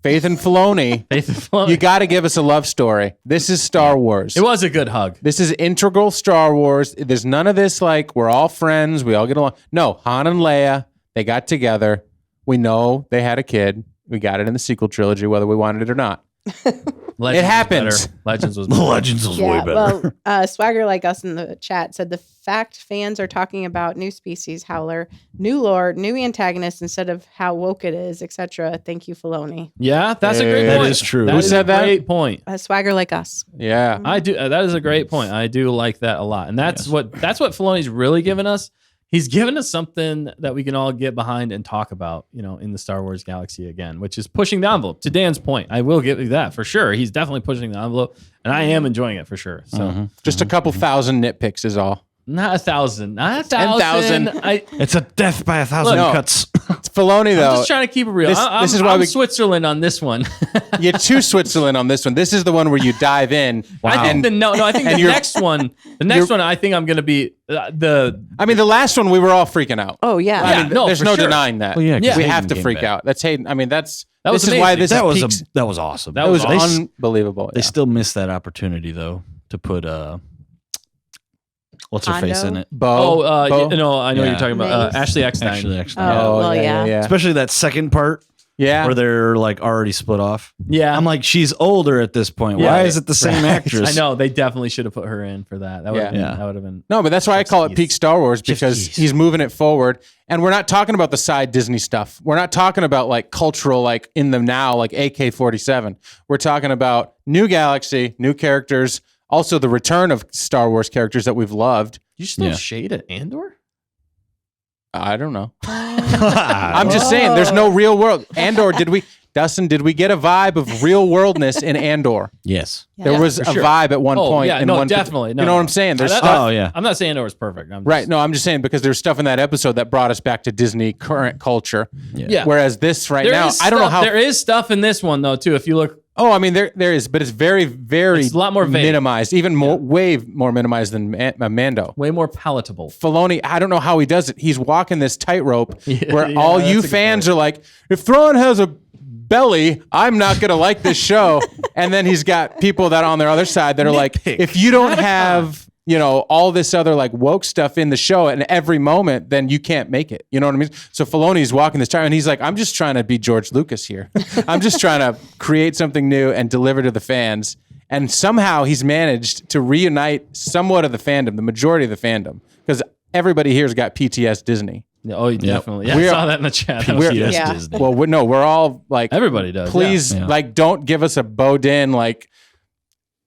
Faith and Filoni, you got to give us a love story. This is Star Wars. It was a good hug. This is integral Star Wars. There's none of this like we're all friends, we all get along. No, Han and Leia, they got together. We know they had a kid. We got it in the sequel trilogy, whether we wanted it or not. Legends was happens. better. Legends was The better. Legends was way Yeah, better. well, Swagger Like Us in the chat said the fact fans are talking about new species, Howler, new lore, new antagonists instead of how woke it is, etc. Thank you, Filoni. Yeah, that's a great That point. is true. That Who is said a that? great point. Swagger Like Us. Yeah. I do. That is a great point. I do like that a lot, and that's what Filoni's really given us. He's given us something that we can all get behind and talk about, in the Star Wars galaxy again, which is pushing the envelope. To Dan's point, I will give you that for sure. He's definitely pushing the envelope, and I am enjoying it for sure. So Just a couple thousand nitpicks is all. not 1,000, not 10,000. 1,000. It's a death by 1,000 No. cuts. It's Filoni I'm though. just trying to keep it real. This is why I'm we- Switzerland on this one. You're too Switzerland on this one. This is the one where you dive in. I think I think And the you're- next one. The next one, I think I'm going to be the. I mean, the last one we were all freaking out. Oh, yeah. I Yeah, mean, no, there's for no sure. denying that. Well, yeah, 'cause we Hayden have to came freak back. out. That's Hayden. I mean, That was this is amazing. why this That is was peaks. that was awesome. That was Unbelievable. They Yeah. still missed that opportunity though to put what's her face in it. Bo. I know Yeah. you're talking about Mace. Ashley Eckstein. Actually, Oh, well, yeah. especially that second part Yeah. where they're like already split off. Yeah, I'm like, she's older at this point. Yeah. Why is it the same actress? I know they definitely should have put her in for that. That would Yeah. that would have been. No, but that's why I call it Jeez. peak Star Wars because Jeez. he's moving it forward. And we're not talking about the side Disney stuff. We're not talking about like cultural, like in the now, like AK-47. We're talking about new galaxy, new characters, also the return of Star Wars characters that we've loved. You still Yeah. shade at Andor? I don't know. I'm just saying, there's no real world. Andor, did Dustin, did we get a vibe of real worldness in Andor? Yes. There was a sure. vibe at one point. Yeah, in no, one, definitely. No, you know what I'm saying? There's stuff. Oh, yeah. I'm not saying Andor was perfect. Right. No, I'm just saying because there's stuff in that episode that brought us back to Disney current culture. Yeah. Whereas this right There now, is I don't know stuff- how. There is stuff in this one though too. If you look, I mean, there is, but it's very, very It's a lot more vague. minimized, even more, way more minimized than Mando. way more palatable. Filoni, I don't know how he does it. He's walking this tightrope where yeah, all that's you a good fans are like, if Thrawn has a belly, I'm not going to like this show. And then he's got people that are on their other side that are like, if you don't have, all this other like woke stuff in the show and every moment, then you can't make it. You know what I mean? So Filoni's walking this tightrope and he's like, I'm just trying to be George Lucas here. I'm just trying to create something new and deliver to the fans. And somehow he's managed to reunite somewhat of the fandom, the majority of the fandom, because everybody here's got PTS Disney. Oh, definitely. Yeah, I saw that in the chat. We're- Yeah. Disney. Well, we're all like, Everybody does. please, Yeah. like, don't give us a Bodin, like,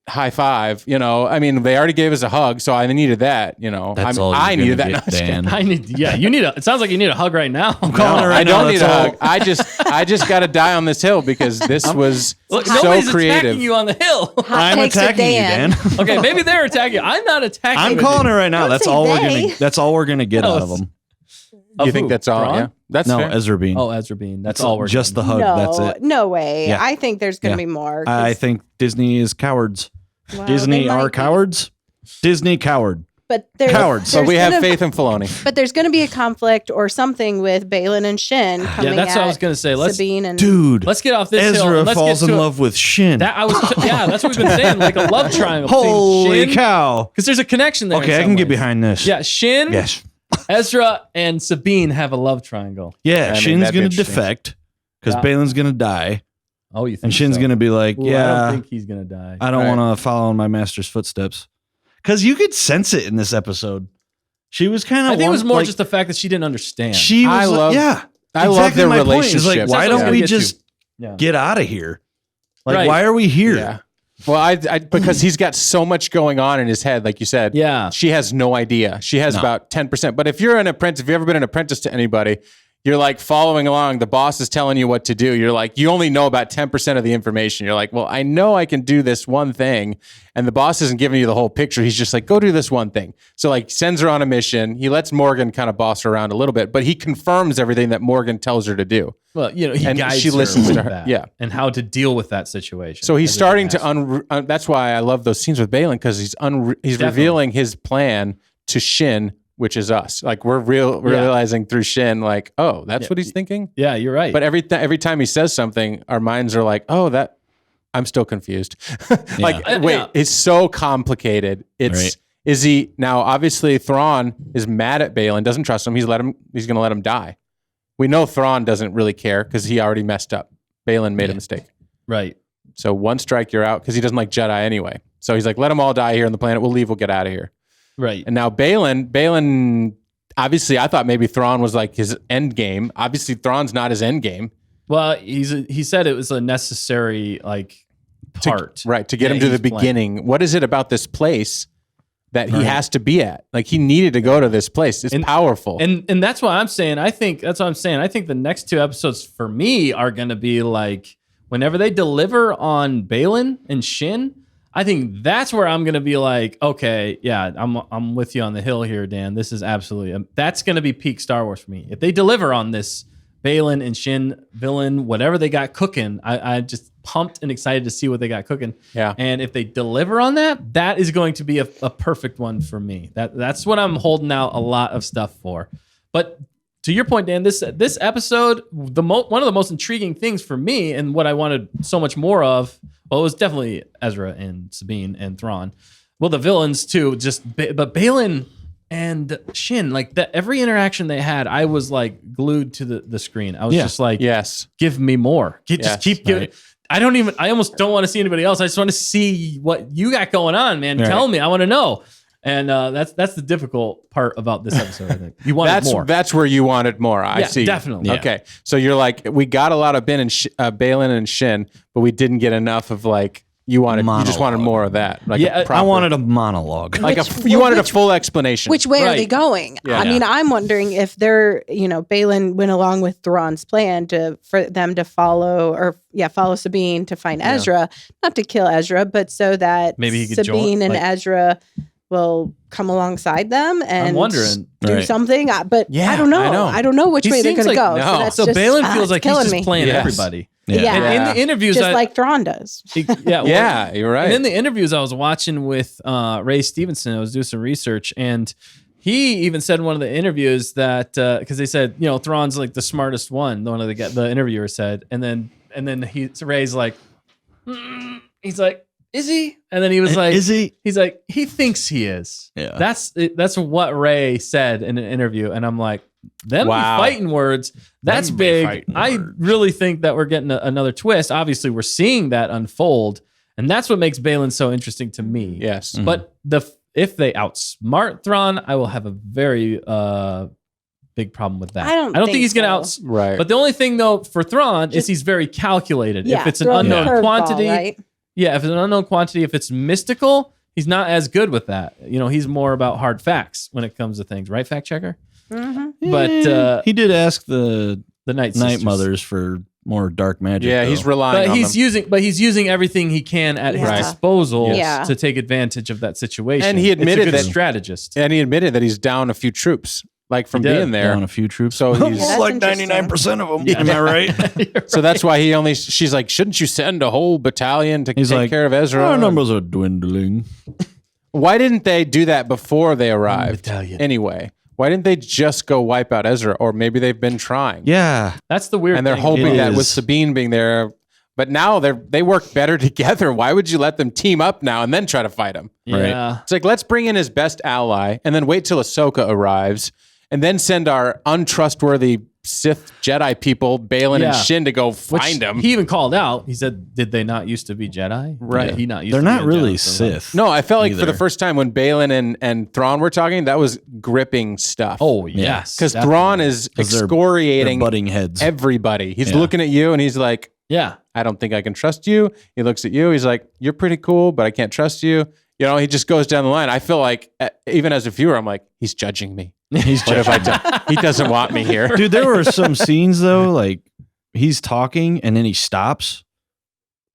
high five. I mean, they already gave us a hug, so I needed that. That's I all you're needed gonna that. get, Dan. I need. Yeah, you need a. It sounds like you need a hug right now. I'm calling No, it right I now. don't need That's a all. hug. I just got to die on this hill because this was Look, so nobody's creative. attacking you on the hill. Hot I'm takes to attacking you, Dan. Okay, maybe they're attacking you. I'm not attacking. I'm you. calling it right now. Don't That's say all we're they. gonna. That's all we're gonna get No, out of them. Of You think who? that's all? Thrawn? Yeah, that's No, fair. Ezrabine. Oh, Ezrabine. That's all we're just the hug. No, That's it. no way. Yeah. I think there's going to Yeah. be more. I think Disney is cowards. Well, Disney they might are be. cowards. Disney coward. But there's, Cowards. But we have gonna- faith in Filoni. But there's going to be a conflict or something with Baylan and Shin coming. Yeah, that's what I was at gonna say. Let's Sabine and Dude, let's get off this hill. Ezra and let's falls get in to love with Shin. That I was. Yeah, that's what we've been saying. Like a love triangle. Holy cow. Because there's a connection there. Okay, in I some can get ways. behind this. Yeah, Shin, Yes. Ezra, and Sabine have a love triangle. Yeah, I mean, Shin's that'd be gonna interesting. defect because Yeah. Baylan's gonna die, Oh, you think? and Shin's so? gonna be like, Ooh, I "Yeah, don't think he's gonna die. I don't Right. want to follow in my master's footsteps." Because you could sense it in this episode. She was kind of. I think it was more just the fact that she didn't understand. She was. I love- yeah. I love exactly their my point. It's like, relationship. why That's what I was don't gonna we get to. just Yeah. get out of here? Like, Right. why are we here? Yeah. Well, I because he's got so much going on in his head, like you said. Yeah. She has no idea. She has No. about 10%. But if you're an apprentice, if you've ever been an apprentice to anybody, you're like following along. The boss is telling you what to do. You're like, you only know about 10% of the information. You're like, well, I know I can do this one thing. And the boss isn't giving you the whole picture. He's just like, go do this one thing. So like sends her on a mission. He lets Morgan kind of boss her around a little bit, but he confirms everything that Morgan tells her to do. Well, he And guides she her listens with to her. that Yeah. and how to deal with that situation. So he's as a starting to master. that's why I love those scenes with Baylan because he's Definitely. revealing his plan to Shin, which is us. Like we're realizing through Shin, like, oh, that's what he's thinking. Yeah, you're right. But every time he says something, our minds are like, oh, that I'm still confused. Like, Yeah. wait, Yeah. it's so complicated. It's Right. is he now? Obviously, Thrawn is mad at Baylan, doesn't trust him. He's going to let him die. We know Thrawn doesn't really care because he already messed up. Baylan made a mistake. right. So one strike, you're out because he doesn't like Jedi anyway. So he's like, let them all die here on the planet. We'll leave. We'll get out of here. Right. And now Baylan, obviously, I thought maybe Thrawn was like his end game. Obviously, Thrawn's not his end game. Well, he said it was a necessary part. To get that him to the he's playing. beginning. What is it about this place that he has to be at? Like he needed to go to this place. It's powerful. And that's why I'm saying I think the next two episodes for me are going to be like whenever they deliver on Baylan and Shin, I think that's where I'm going to be like, okay, yeah, I'm with you on the hill here, Dan. This is absolutely that's going to be peak Star Wars for me. If they deliver on this Baylan and Shin villain, whatever they got cooking, I'm just pumped and excited to see what they got cooking. Yeah. And if they deliver on that, that is going to be a perfect one for me. That's what I'm holding out a lot of stuff for. But to your point, Dan, this episode, one of the most intriguing things for me and what I wanted so much more of, well, it was definitely Ezra and Sabine and Thrawn. Well, the villains too, but Baylan and Shin, like every interaction they had, I was like glued to the screen. I was just like, yes. give me more. Just keep giving. right. I almost don't want to see anybody else. I just want to see what you got going on, man. Right. Tell me. I want to know. And that's the difficult part about this episode, I think. You wanted more. That's where you wanted more. I Yeah, see. definitely. Yeah. Okay. So you're like, we got a lot of Baylan and Shin, but we didn't get enough of like, You just wanted more of that. Like I wanted a monologue. You wanted a full explanation. Which way are they Right. going? Yeah. I mean, I'm wondering if they're, Baylan went along with Thrawn's plan for them to follow Sabine to find Ezra, not to kill Ezra, but so that Maybe he could Sabine join, and like- Ezra will come alongside them and I'm wondering. do Right. something. But Yeah, I don't know. I know. I don't know which He way they're seems going to like- go. no. So, that's So just, Baylan feels like he's killing just me. playing Yes. everybody. Yeah. And in the interviews, Just like Thrawn does. well, Yeah, you're right. And in the interviews I was watching with Ray Stevenson, I was doing some research, and he even said in one of the interviews that because they said Thrawn's like the smartest one. One of the interviewer said, and then Ray's like, he's like, is he? And then he was like, Is he? He's like, he thinks he is. Yeah. That's what Ray said in an interview, and I'm like, them Wow. fighting words. That's Them be big. fighting I words. really think that we're getting another twist. Obviously, we're seeing that unfold, and that's what makes Baylan so interesting to me. yes. But if they outsmart Thrawn, I will have a very big problem with that. I don't think think he's going to so. Right. But the only thing though for Thrawn is he's very calculated. Yeah, if it's an throw a unknown curveball, quantity, right? yeah, if it's an unknown quantity, if it's mystical, he's not as good with that. He's more about hard facts when it comes to things, right? Fact checker. Mm-hmm. But he did ask the the Night Night Sisters. Mothers for more dark magic. yeah, though. he's relying But on he's using everything he can at his Yeah. disposal Yeah. to take advantage of that situation. And he admitted it's a good that- strategist. and he admitted that he's down a few troops, like from He did. being there. down a few troops. So he's that's like interesting. 99% of them. Am I right? so that's why she's like, shouldn't you send a whole battalion to He's take like, care of Ezra? Our numbers are dwindling. Why didn't they do that before they arrived? battalion. Anyway, why didn't they just go wipe out Ezra? Or maybe they've been trying. Yeah. That's the weird And they're thing. hoping It that with is. Sabine being there, but now they work better together. Why would you let them team up now and then try to fight him? Yeah. It's like, let's bring in his best ally and then wait till Ahsoka arrives and then send our untrustworthy Sith Jedi people, Baylan Yeah. and Shin, to go Which find him. He even called out. He said, "Did they not used to be Jedi? Right. Did he not used They're to be not a really Jedi?" So, like, Sith. No, I felt like for either. the first time when Baylan and Thrawn were talking, that was gripping stuff. Oh yes, because definitely. Thrawn is 'Cause they're excoriating butting heads. everybody. He's Yeah. looking at you and he's like, Yeah. I don't think I can trust you. He looks at you. He's like, you're pretty cool, but I can't trust you. He just goes down the line. I feel like, even as a viewer, I'm like, he's judging me. He's What have I done? He doesn't want me here. Dude, there were some scenes though, like he's talking and then he stops,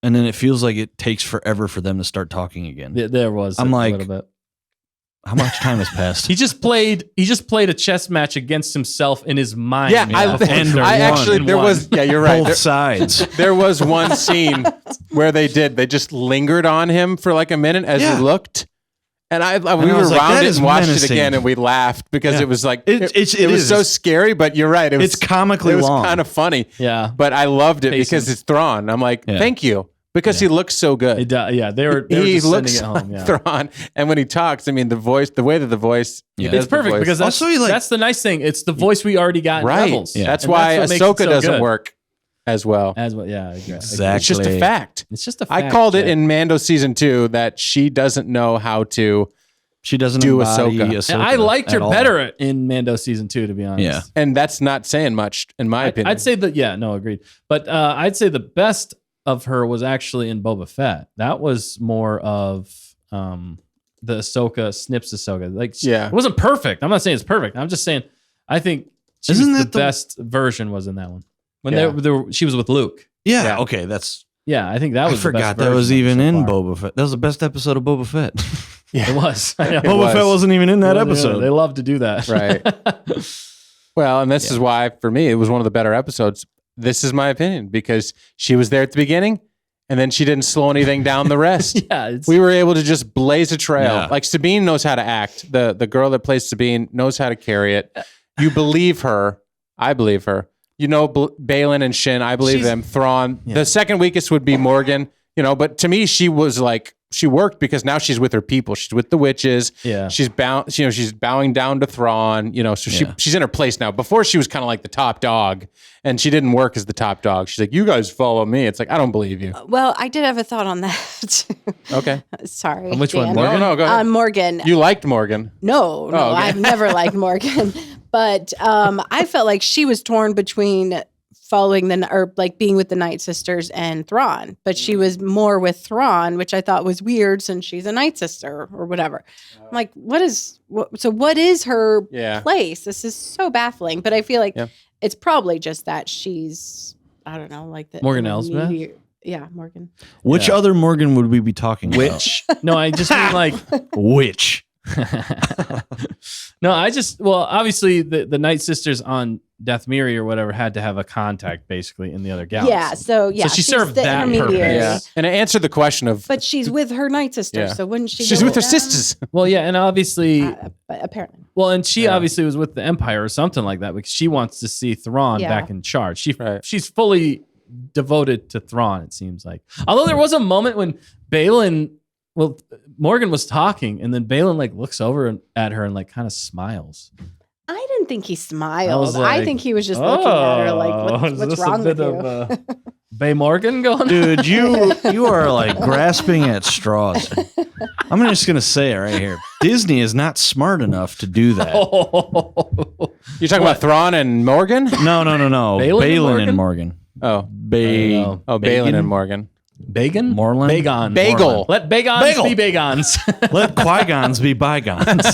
and then it feels like it takes forever for them to start talking again. There was. I'm a like- little bit. How much time has passed? He just played a chess match against himself in his mind. Yeah, before And he I started. actually, And there won. was, yeah, you're right. Both There, sides. there was one scene where they just lingered on him for like a minute as Yeah. he looked. And we I were was like, around that it is and watched menacing. it again, and we laughed because Yeah. it was like It was is. so scary. But you're right; It's comically it was long. kind of funny. Yeah. But I loved it Patience. because it's Thrawn. I'm like, Yeah. thank you, because he looks so good. Yeah, they were He just looks sending it home. Yeah. Thrawn, and when he talks, I mean, the way that the voice, he Yeah. does It's perfect the voice. because that's, Also, he, like- that's the nice thing. It's the voice we already got in right. Rebels. Yeah. That's And why what makes it Ahsoka so doesn't good. work as well. As well, yeah, I agree. Exactly. It's just a fact. It's just a I fact, called it yeah. in Mando season 2 that she doesn't know how to, She doesn't Do embody Ahsoka. And I liked her at all. better in Mando season 2, to be honest. Yeah. and that's not saying much in my opinion. I'd say that, yeah, no, agreed. But I'd say the best of her was actually in Boba Fett. That was more of the Ahsoka, Snips Ahsoka. Like, Yeah. it wasn't perfect. I'm not saying it's perfect. I'm just saying, I think Isn't the that the- best version was in that one. When Yeah. she was with Luke. Yeah. Yeah. Okay. That's. Yeah, I think that I was the best forgot that version was of it even so in far. Boba Fett. That was the best episode of Boba Fett. It was. I know. It Boba was. Fett wasn't even in that Yeah, episode. They love to do that. Right. Well, and this is why, for me, it was one of the better episodes. This is my opinion, because she was there at the beginning, and then she didn't slow anything down the rest. Yeah, it's, We were able to just blaze a trail. Yeah. Like Sabine knows how to act. The girl that plays Sabine knows how to carry it. You believe her. I believe her. Baylan and Shin, I believe She's- them. Thrawn. The second weakest would be Morgan. But to me, she was like, she worked because now she's with her people. She's with the witches. Yeah. She's bound. She's bowing down to Thrawn. So she's in her place now. Before she was kind of like the top dog, and she didn't work as the top dog. She's like, you guys follow me. It's like, I don't believe you. Well, I did have a thought on that. Okay. Sorry. On which one, Dan. Morgan? No, go ahead. On Morgan. You liked Morgan. No, okay. I've never liked Morgan. But I felt like she was torn between following or like being with the Night Sisters and Thrawn, but she was more with Thrawn, which I thought was weird since she's a Night Sister or whatever. I'm like, what is her place? This is so baffling, but I feel like it's probably just that she's, I don't know, like the Morgan Elsbeth? Yeah, Morgan. Which other Morgan would we be talking about? Which? No, I just mean like Which? No, obviously the Night Sisters on Dathmiri or whatever had to have a contact basically in the other galaxy. Yeah, so she she's served the that intermediary. purpose. Yeah. And it answered the question of. But she's with her Night Sister, Yeah. so wouldn't she? She's go with her them? sisters. Well, yeah, and obviously, But apparently, well, and she obviously was with the Empire or something like that because she wants to see Thrawn back in charge. She's fully devoted to Thrawn, it seems like. Although there was a moment when Morgan was talking, and then Baylan like looks over at her and like kind of smiles. I didn't think he smiled. I was like, I think he was just looking at her like, is what's this wrong a with bit you? of Bay Morgan going? Dude, you are like grasping at straws. I'm just gonna say it right here. Disney is not smart enough to do that. You're talking about Thrawn and Morgan? No. Baylan and Baylan and Morgan. Oh. Baylan and Morgan. Bacon? Moreland? Bagon. Bagel. Let Bagons be Bagons. Let Qui-Gons be bygones.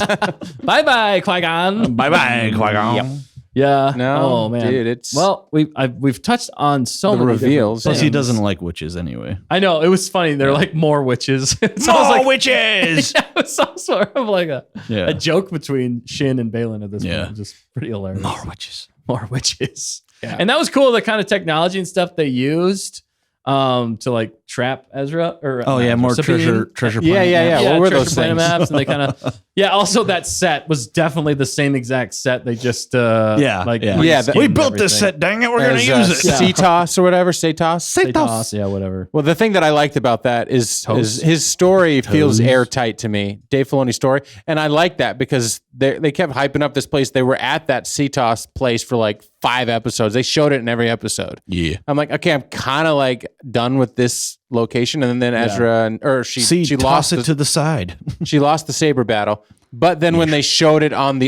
Bye-bye, Qui-Gon. Bye-bye, Qui-Gon. Yeah. No, Oh, man. dude, it's we've touched on so the many reveals. different Plus, he things. doesn't like witches anyway. I know. It was funny. They're like more witches. It's More almost like, witches! Yeah, it was some sort of like a Yeah. joke between Shin and Baylan at this Yeah. point. Just pretty hilarious. More witches. More witches. Yeah. And that was cool, the kind of technology and stuff they used to like trap Ezra or More Sabine. treasure Yeah, planet. yeah. Yeah, What were Treasure those Planet things? maps, and they kind of also that set was definitely the same exact set. They just Yeah. like Yeah, reskinned We built this everything. set, dang it, we're going to As, use it. CTOS or whatever. CTOS. They toss, yeah, whatever. Well, the thing that I liked about that is Toast. his story feels Toast. airtight to me. Dave Filoni's story. And I like that because they kept hyping up this place. They were at that CTOS place for like 5 episodes. They showed it in every episode. Yeah. I'm like, okay, I'm kind of like done with this location. And then Ezra she Toss lost it to the side. she lost the saber battle. But then when they showed it on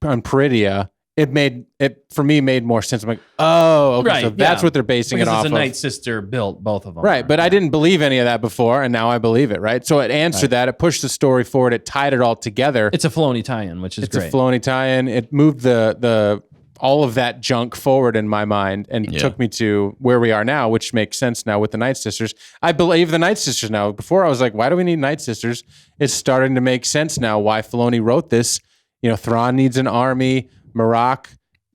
Peridia, it made more sense. I'm like, oh, okay, so that's what they're basing because it off it's a of. Night Sister built both of them. Right, but I didn't believe any of that before, and now I believe it, right? So it answered that. It pushed the story forward. It tied it all together. It's a Filoni tie-in, which is It's great. a Filoni tie-in. It moved the all of that junk forward in my mind and took me to where we are now, which makes sense now with the Night Sisters. I believe the Night Sisters now. Before I was like, why do we need Night Sisters? It's starting to make sense now why Filoni wrote this. You know, Thrawn needs an army. Marok,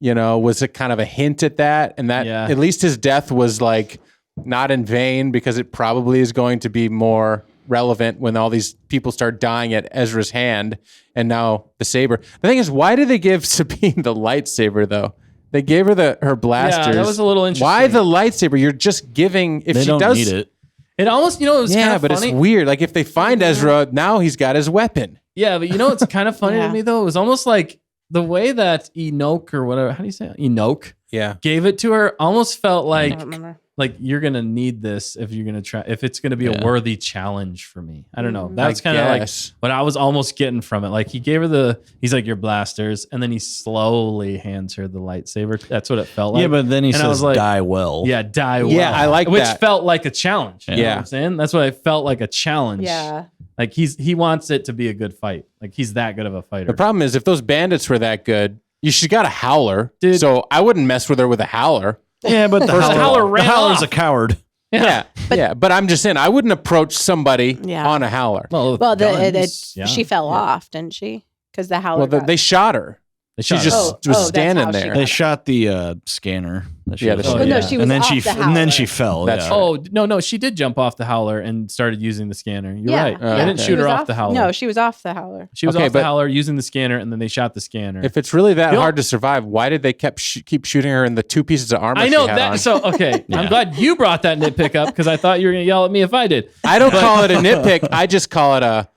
was a kind of a hint at that. And that at least his death was like not in vain because it probably is going to be more relevant when all these people start dying at Ezra's hand and now the saber. The thing is, why did they give Sabine the lightsaber though? They gave her her blasters. Yeah, that was a little interesting. Why the lightsaber? You're just giving if They she don't does need it. It almost, it was kind of but funny. it's weird. Like if they find Ezra, now he's got his weapon. Yeah, but it's kind of funny to me though. It was almost like the way that Enoch or whatever, how do you say it? Enoch Yeah. gave it to her almost felt I don't remember. like you're gonna need this if you're gonna try, if it's gonna be a worthy challenge for me. I don't know. That's kind of like guess. what I was almost getting from it. Like he gave her he's like, your blasters, and then he slowly hands her the lightsaber. That's what it felt like. Yeah, but then he And I says, was like, die well. Yeah, die well. Yeah, I like which that. felt like a challenge. You know Yeah. what I'm saying? That's what I felt like, a challenge. Yeah. Like he wants it to be a good fight. Like he's that good of a fighter. The problem is if those bandits were that good, she got a howler. Dude. So I wouldn't mess with her with a howler. Yeah, but the Howler ran Howler's off. a coward. Yeah. But I'm just saying I wouldn't approach somebody Yeah. on a howler. Well, Well, yeah. she fell off, didn't she? Because the Howler. Well, they shot her. She shot her. just Oh, was that's standing how she there. got They shot the scanner. That she Yeah, was the on. Oh, no, she was and then off she the and then she Howler. fell. That's yeah. right. Oh no, she did jump off the Howler and started using the scanner. You're Yeah. right. Oh, They didn't okay. shoot her was off the Howler. No, she was off the Howler. She was Okay, off the but- Howler using the scanner, and then they shot the scanner. If it's really that You know- hard to survive, why did they keep shooting her in the 2 pieces of armor I know she had that. on? So okay, I'm Yeah. glad you brought that nitpick up because I thought you were gonna yell at me if I did. I don't call it a nitpick. I just call it a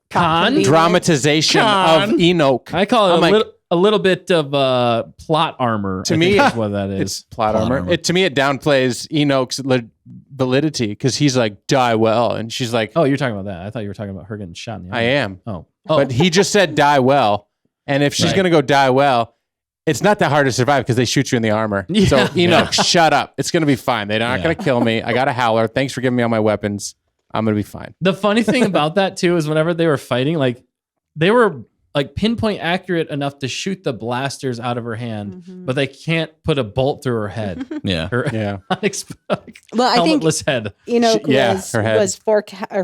Con. dramatization Con. of Enoch. I call it I'm like, a little bit of plot armor. To I me, think is what that is. It's plot Plot armor. armor. To me, it downplays Enoch's validity because he's like, die well. And she's like, Oh, you're talking about that. I thought you were talking about her getting shot in the I eye. am. Oh, But he just said die well. And if she's Right. going to go die well, it's not that hard to survive because they shoot you in the armor. Yeah. So Enoch, shut up. It's going to be fine. They're not going to kill me. I got a Howler. Thanks for giving me all my weapons. I'm going to be fine. The funny thing about that too is whenever they were fighting, like they were like pinpoint accurate enough to shoot the blasters out of her hand, but they can't put a bolt through her head. Her Well, I think helmetless head. Enoch her head. was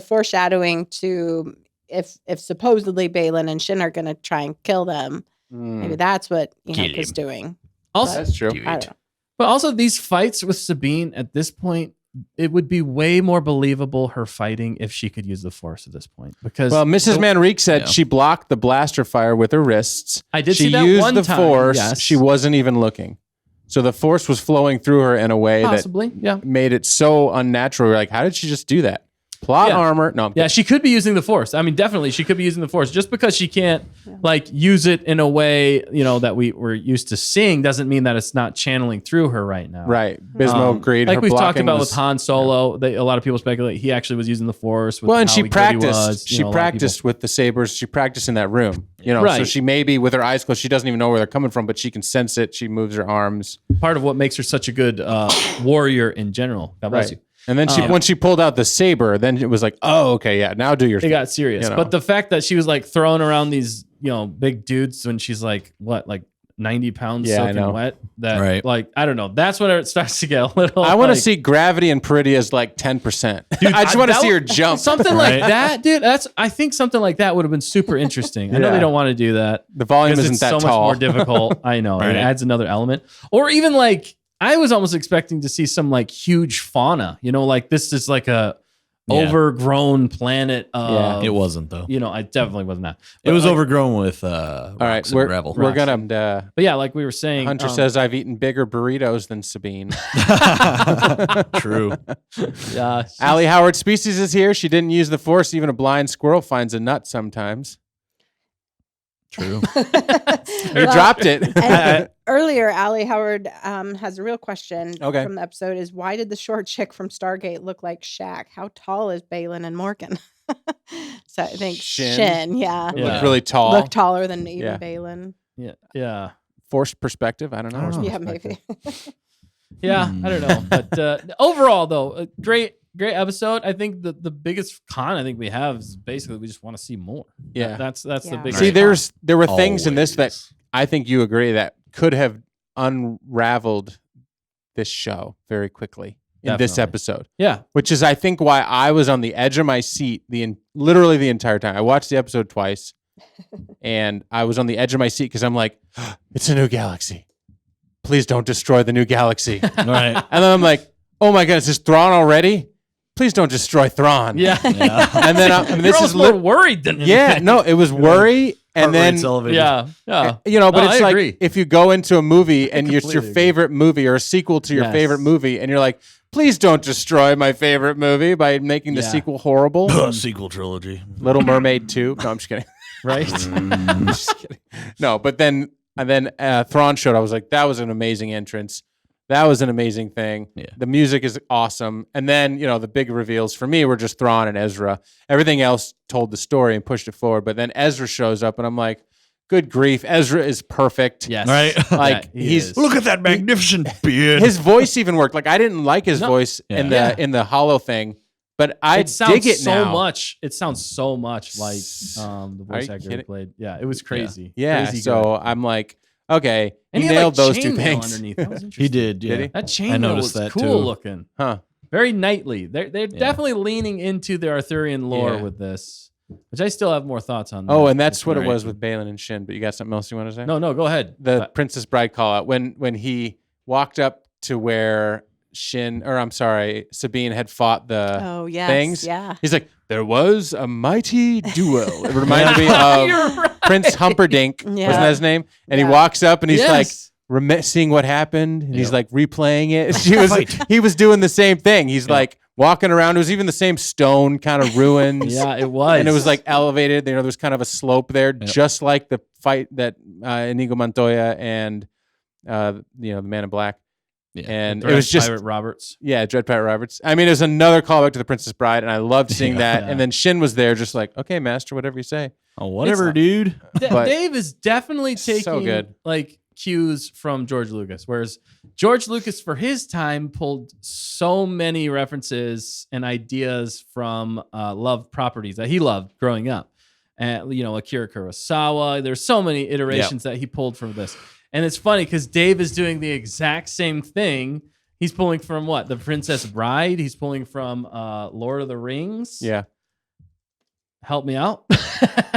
foreshadowing to if supposedly Baylan and Shin are going to try and kill them. Maybe that's what Enoch is doing. Also, that's true. I don't know. But also these fights with Sabine at this point, it would be way more believable her fighting if she could use the Force at this point. Because Mrs. Manrique said she blocked the blaster fire with her wrists. I did she see that used one the time, Force. yes. She wasn't even looking. So the Force was flowing through her in a way possibly, that made it so unnatural. We're like, how did she just do that? Plot armor. No, I'm kidding. she could be using the Force. I mean, definitely, she could be using the Force. Just because she can't like use it in a way, that we're used to seeing, doesn't mean that it's not channeling through her right now. Right. Bismo agreed. Like Her we've talked blocking about was- with Han Solo, a lot of people speculate he actually was using the Force. With and how she good he practiced. was. She A lot of practiced with the sabers. She practiced in that room. So Right. she may be with her eyes closed. She doesn't even know where they're coming from, but she can sense it. She moves her arms. people. Part of what makes her such a good warrior in general. God bless you. And then when she pulled out the saber, then it was like, oh, okay, yeah, now do your It thing. got serious. But the fact that she was like throwing around these, big dudes when she's like, what, like 90 pounds Yeah, I soaking know. wet? That, Right. like, I don't know. That's when it starts to get a little. I want to like, see Gravity and Peridia's like 10%. I just want to that see her would- jump. Something like that, dude. I think something like that would have been super interesting. I know Yeah. they don't want to do that. The volume because isn't it's that so tall. much more difficult. I know. Right. It adds another element. Or even like, I was almost expecting to see some like huge fauna, like this is like a overgrown planet. It wasn't though. I definitely wasn't that. It was like, overgrown with All right, rocks and gravel. we're gonna. But yeah, like we were saying, Hunter says I've eaten bigger burritos than Sabine. True. Allie Howard Species is here. She didn't use the Force. Even a blind squirrel finds a nut sometimes. True. You dropped it. And earlier, Allie Howard has a real question Okay. from the episode is why did the short chick from Stargate look like Shaq? How tall is Baylan and Morgan? So I think Shin, Yeah. Looked really tall. looked taller than even Yeah. Baylan. Yeah. Forced perspective. I don't know. Oh. Yeah, maybe. Yeah. I don't know. But overall, though, a great episode. I think the biggest con I think we have is basically we just want to see more. Yeah. That's the Yeah. big. See, con. there were things in this that Always. I think you agree that could have unraveled this show very quickly in this Definitely. episode, Yeah. which is I think why I was on the edge of my seat literally the entire time. I watched the episode twice, and I was on the edge of my seat because I'm like, it's a new galaxy. Please don't destroy the new galaxy. Right. And then I'm like, oh my goodness, is Thrawn already? Please don't destroy Thrawn. Yeah. And then this is more worried than anything. no, it was worry, and then Yeah. but No, it's I like agree. if you go into a movie and it's your completely agree. favorite movie or a sequel to your Yes. favorite movie, and you're like, please don't destroy my favorite movie by making the Yeah. sequel horrible. Sequel trilogy. Little Mermaid 2. No, I'm just kidding. right? I'm just kidding. No, but then Thrawn showed. I was like, that was an amazing entrance. That was an amazing thing. Yeah. The music is awesome. And then, the big reveals for me were just Thrawn and Ezra. Everything else told the story and pushed it forward. But then Ezra shows up and I'm like, good grief. Ezra is perfect. Yes. Right? Like, Yeah, he he's- is. Look at that magnificent beard. His voice even worked. Like I didn't like his voice in the hollow thing, but I it sounds dig it so now. much. It sounds so much like the voice you actor who kidding? played. Yeah, it was crazy. Yeah. Crazy So good. I'm like, okay, And he had, nailed like, those two chainmail things. underneath. That was He interesting. did, yeah. Did he? That I chainmail noticed was that cool too. looking. Huh. Very knightly. They're definitely leaning into the Arthurian lore Yeah. with this, which I still have more thoughts on. Oh, that. and that's what it Right. was with Baylan and Shin. But you got something else you want to say? No, go ahead. The Princess Bride call out when he walked up to where Sabine had fought the Oh, yes. things. Yeah. He's like, there was a mighty duel. It reminded me of You're right. Prince Humperdinck. Wasn't Yeah. that his name? And Yeah. he walks up and he's Yes. like seeing what happened, and he's Yep. like replaying it. He was doing the same thing. He's like walking around. It was even the same stone kind of ruins. Yeah, it was. And it was like elevated. There was kind of a slope there, just like the fight that Inigo Montoya and the Man in Black. Yeah. And Dread it was just Pirate Roberts. Dread Pirate Roberts. I mean, it was another callback to the Princess Bride, and I loved seeing that. Yeah. And then Shin was there, just like, okay, Master, whatever you say. Oh, whatever, It's- dude. But- Dave is definitely taking So good. like cues from George Lucas, whereas George Lucas for his time pulled so many references and ideas from loved properties that he loved growing up. And, Akira Kurosawa, there's so many iterations that he pulled from this. And it's funny because Dave is doing the exact same thing. He's pulling from what? The Princess Bride. He's pulling from Lord of the Rings. Yeah. Help me out.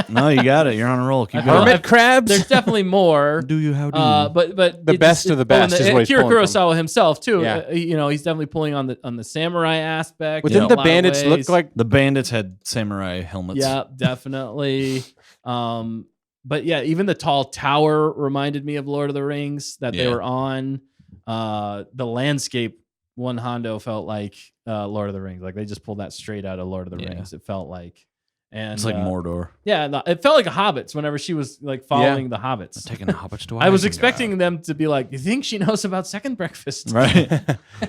No, you got it. You're on a roll. Keep Hermit going. crabs. There's definitely more. Do you? How do you? But The best of the best is what he's Akira pulling from. Kurosawa himself too. Yeah. He's definitely pulling on the samurai aspect. Didn't in a the lot of bandits look ways. like? The bandits had samurai helmets. Yeah, definitely. But yeah, even the tall tower reminded me of Lord of the Rings that they Yeah. were on. The landscape, one Hondo felt like Lord of the Rings. Like they just pulled that straight out of Lord of the Yeah. Rings. It felt like. And It's like Mordor. Yeah, it felt like a Hobbits whenever she was like following the Hobbits. Taking the hobbits to I was Isengard. expecting them to be like, you think she knows about second breakfast? Right.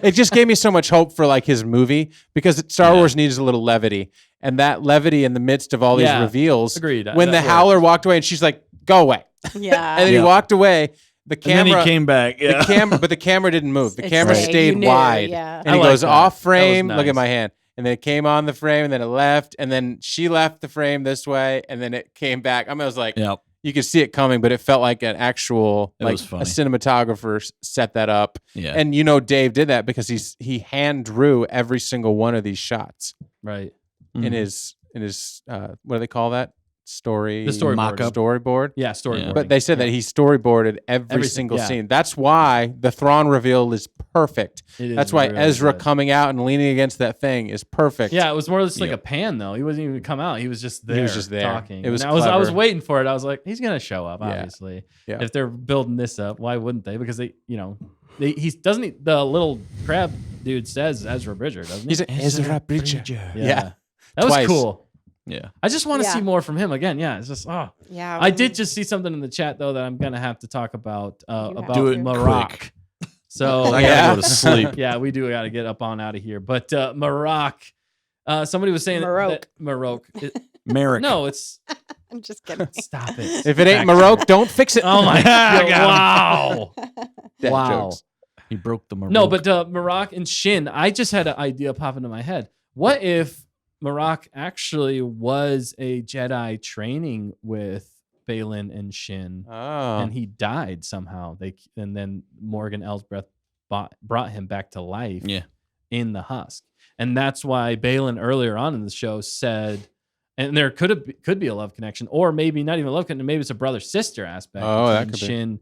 It just gave me so much hope for like his movie because Star Wars needs a little levity, and that levity in the midst of all these reveals. Agreed. When That the Howler walked away, and she's like, "Go away," Yeah. and then he walked away. The And then camera he came back. Yeah. The camera, but the camera didn't move. The It camera stayed. stayed You knew, wide, yeah. and he I like goes that. off That was frame. Look nice. at my hand, and then it came on the frame, and then it left, and then she left the frame this way, and then it came back. I was like, Yep. you could see it coming, but it felt like an actual, It like was funny. a cinematographer set that up. Yeah. And Dave did that because he hand drew every single one of these shots Right. in his what do they call that? Story The storyboard. mock-up. Storyboard. Yeah, storyboarding. Yeah. But they said that he storyboarded every single scene. That's why the Thrawn reveal is perfect. It is That's why really Ezra good. coming out and leaning against that thing is perfect. Yeah, it was more just like Yep. a pan though. He wasn't even come out. He was just there. was just there. talking. It was And I was clever. waiting for it. I was like, he's gonna show up. Yeah. Obviously, Yeah. if they're building this up, why wouldn't they? Because the little crab dude says Ezra Bridger, doesn't he? He's an Ezra Bridger. Yeah. That was Twice. cool. Yeah. I just want to Yeah. see more from him again. Yeah, it's just Yeah. I did just see something in the chat though that I'm gonna have to talk about have about Do it Maroc. quick. So I Yeah. gotta go to sleep. yeah, we do got to get up on out of here. But Maroc, somebody was saying that Maroc. Merrick. No, it's I'm just kidding. stop it. If it ain't Maroc, don't fix it. Oh my god! got Wow, Dad wow. jokes. He broke the Maroc. No, but Maroc and Shin. I just had an idea pop into my head. What if Maroc actually was a Jedi training with Baylan and Shin, Oh. and he died somehow? And then Morgan Elsbeth brought him back to life. Yeah. In the husk. And that's why Baylan earlier on in the show said, and there could be a love connection, or maybe not even a love connection, maybe it's a brother-sister aspect. Oh, that between could be. Shin,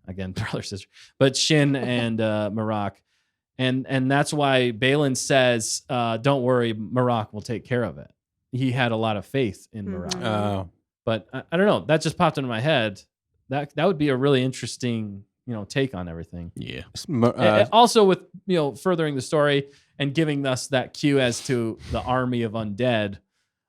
again, brother-sister, but Shin and Maroc. And that's why Baylan says, don't worry, Maroc will take care of it. He had a lot of faith in Maroc. Mhm. Oh. But I don't know. That just popped into my head. That would be a really interesting, take on everything. yeah. And also with furthering the story and giving us that cue as to the army of undead,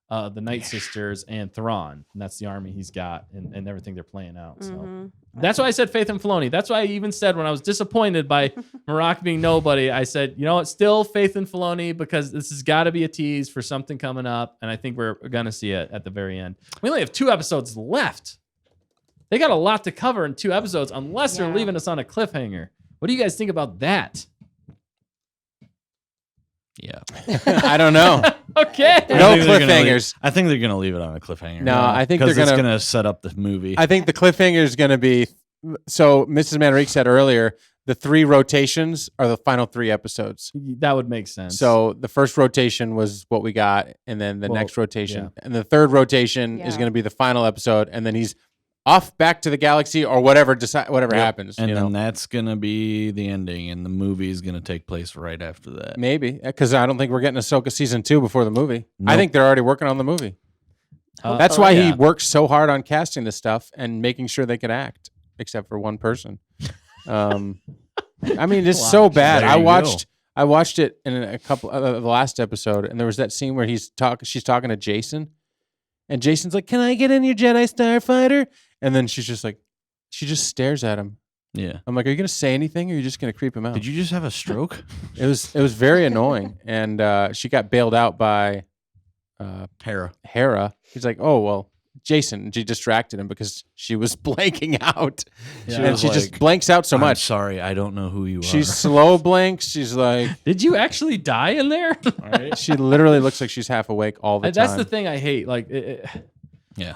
the Night Sisters and Thrawn, and that's the army he's got and everything they're playing out. So Mhm. that's why I said faith in Filoni. That's why I even said when I was disappointed by Maroc being nobody, I said, it's still faith in Filoni because this has got to be a tease for something coming up, and I think we're gonna see it at the very end. We only have 2 episodes left. They got a lot to cover in 2 episodes, unless they're Yeah. leaving us on a cliffhanger. What do you guys think about that? Yeah. I don't know. Okay. No I think they're gonna cliffhangers. I think they're gonna leave it on a cliffhanger. No, I think they're because it's gonna- gonna set up the movie. I think the cliffhanger is going to be. So Mrs. Manrique said earlier, the 3 rotations are the final 3 episodes. That would make sense. So the first rotation was what we got, and then the Well, next rotation, yeah. and the third rotation is Yeah. going to be the final episode, and then he's off back to the galaxy or whatever. Whatever Yep. happens, and then that's gonna be the ending, and the movie is gonna take place right after that. maybe because I don't think we're getting Ahsoka season 2 before the movie. I Nope. think they're already working on the movie. Uh, That's why he yeah. worked so hard on casting this stuff and making sure they could act, except for one person. I mean, it's so bad. There I you watched it in a couple the last episode, and there was that scene where she's talking to Jason, and Jason's like, "Can I get in your Jedi Starfighter?" And then she just stares at him. Yeah. I'm like, "Are you gonna say anything, or are you just gonna creep him out?" Did you just have a stroke? It was very annoying, and she got bailed out by Hera. Hera. He's like, "Oh well, Jason. And she distracted him because she was blanking out. She And was she like, just blanks out so "I'm much. sorry, I don't know who you are." She's slow blinks. She's like, Did you actually die in there? she literally looks like she's half awake all the time. That's the thing I hate. Like, yeah.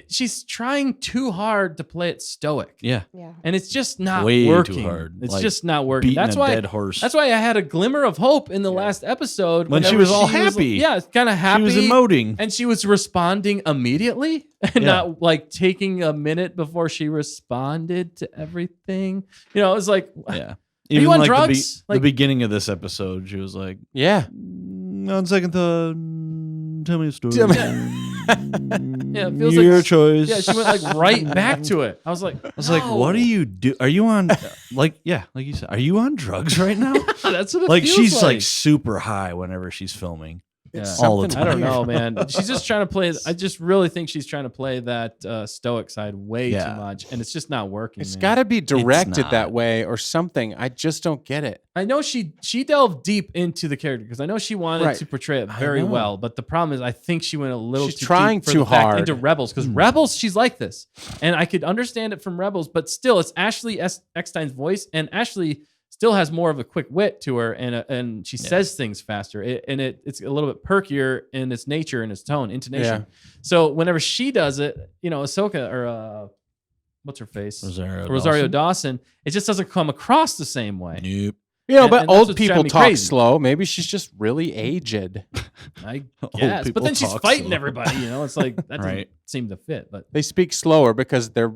she's trying too hard to play it stoic. Yeah. Yeah. And it's just not Way too working. hard. It's Like just not working. Beating That's a why dead horse. That's why I had a glimmer of hope in the last episode When she whenever was all happy. Yeah, kind of happy. She was emoting. and she was responding immediately and Yeah. not like taking a minute before she responded to everything. You know, it was like, Yeah. you on like drugs? The Like- beginning of this episode, she was like, yeah. on second thought, tell me a story. Yeah, it feels Your like choice. yeah, she went like right back to it. I was like, I was like, what do you do? Are you on, like you said, are you on drugs right now? That's what it Like feels she's like super high whenever she's filming. Yeah. all the something I don't time. know, man. She's just trying to play. I just really think she's trying to play that stoic side way Yeah. too much, and it's just not working. It's man. got to be directed not. that way or something. I just don't get it. I know she delved deep into the character because I know she wanted Right. to portray it very know. well, but the problem is I think she went a little She's too trying deep for too the fact hard. into Rebels because Rebels she's like this, and I could understand it from Rebels, but still it's Ashley Eckstein's voice, and Ashley still has more of a quick wit to her, and she says things faster, it's a little bit perkier in its nature and its tone, intonation. Yeah. So whenever she does it, you know, Ahsoka or what's her face, Rosario Dawson, it just doesn't come across the same way. Nope. You know, And- but and that's old what's people driving me talk crazy. slow. Maybe she's just really aged. I Old guess, but people then she's talk fighting slow. everybody. You know, it's like that doesn't Right. seem to fit. But They speak slower because their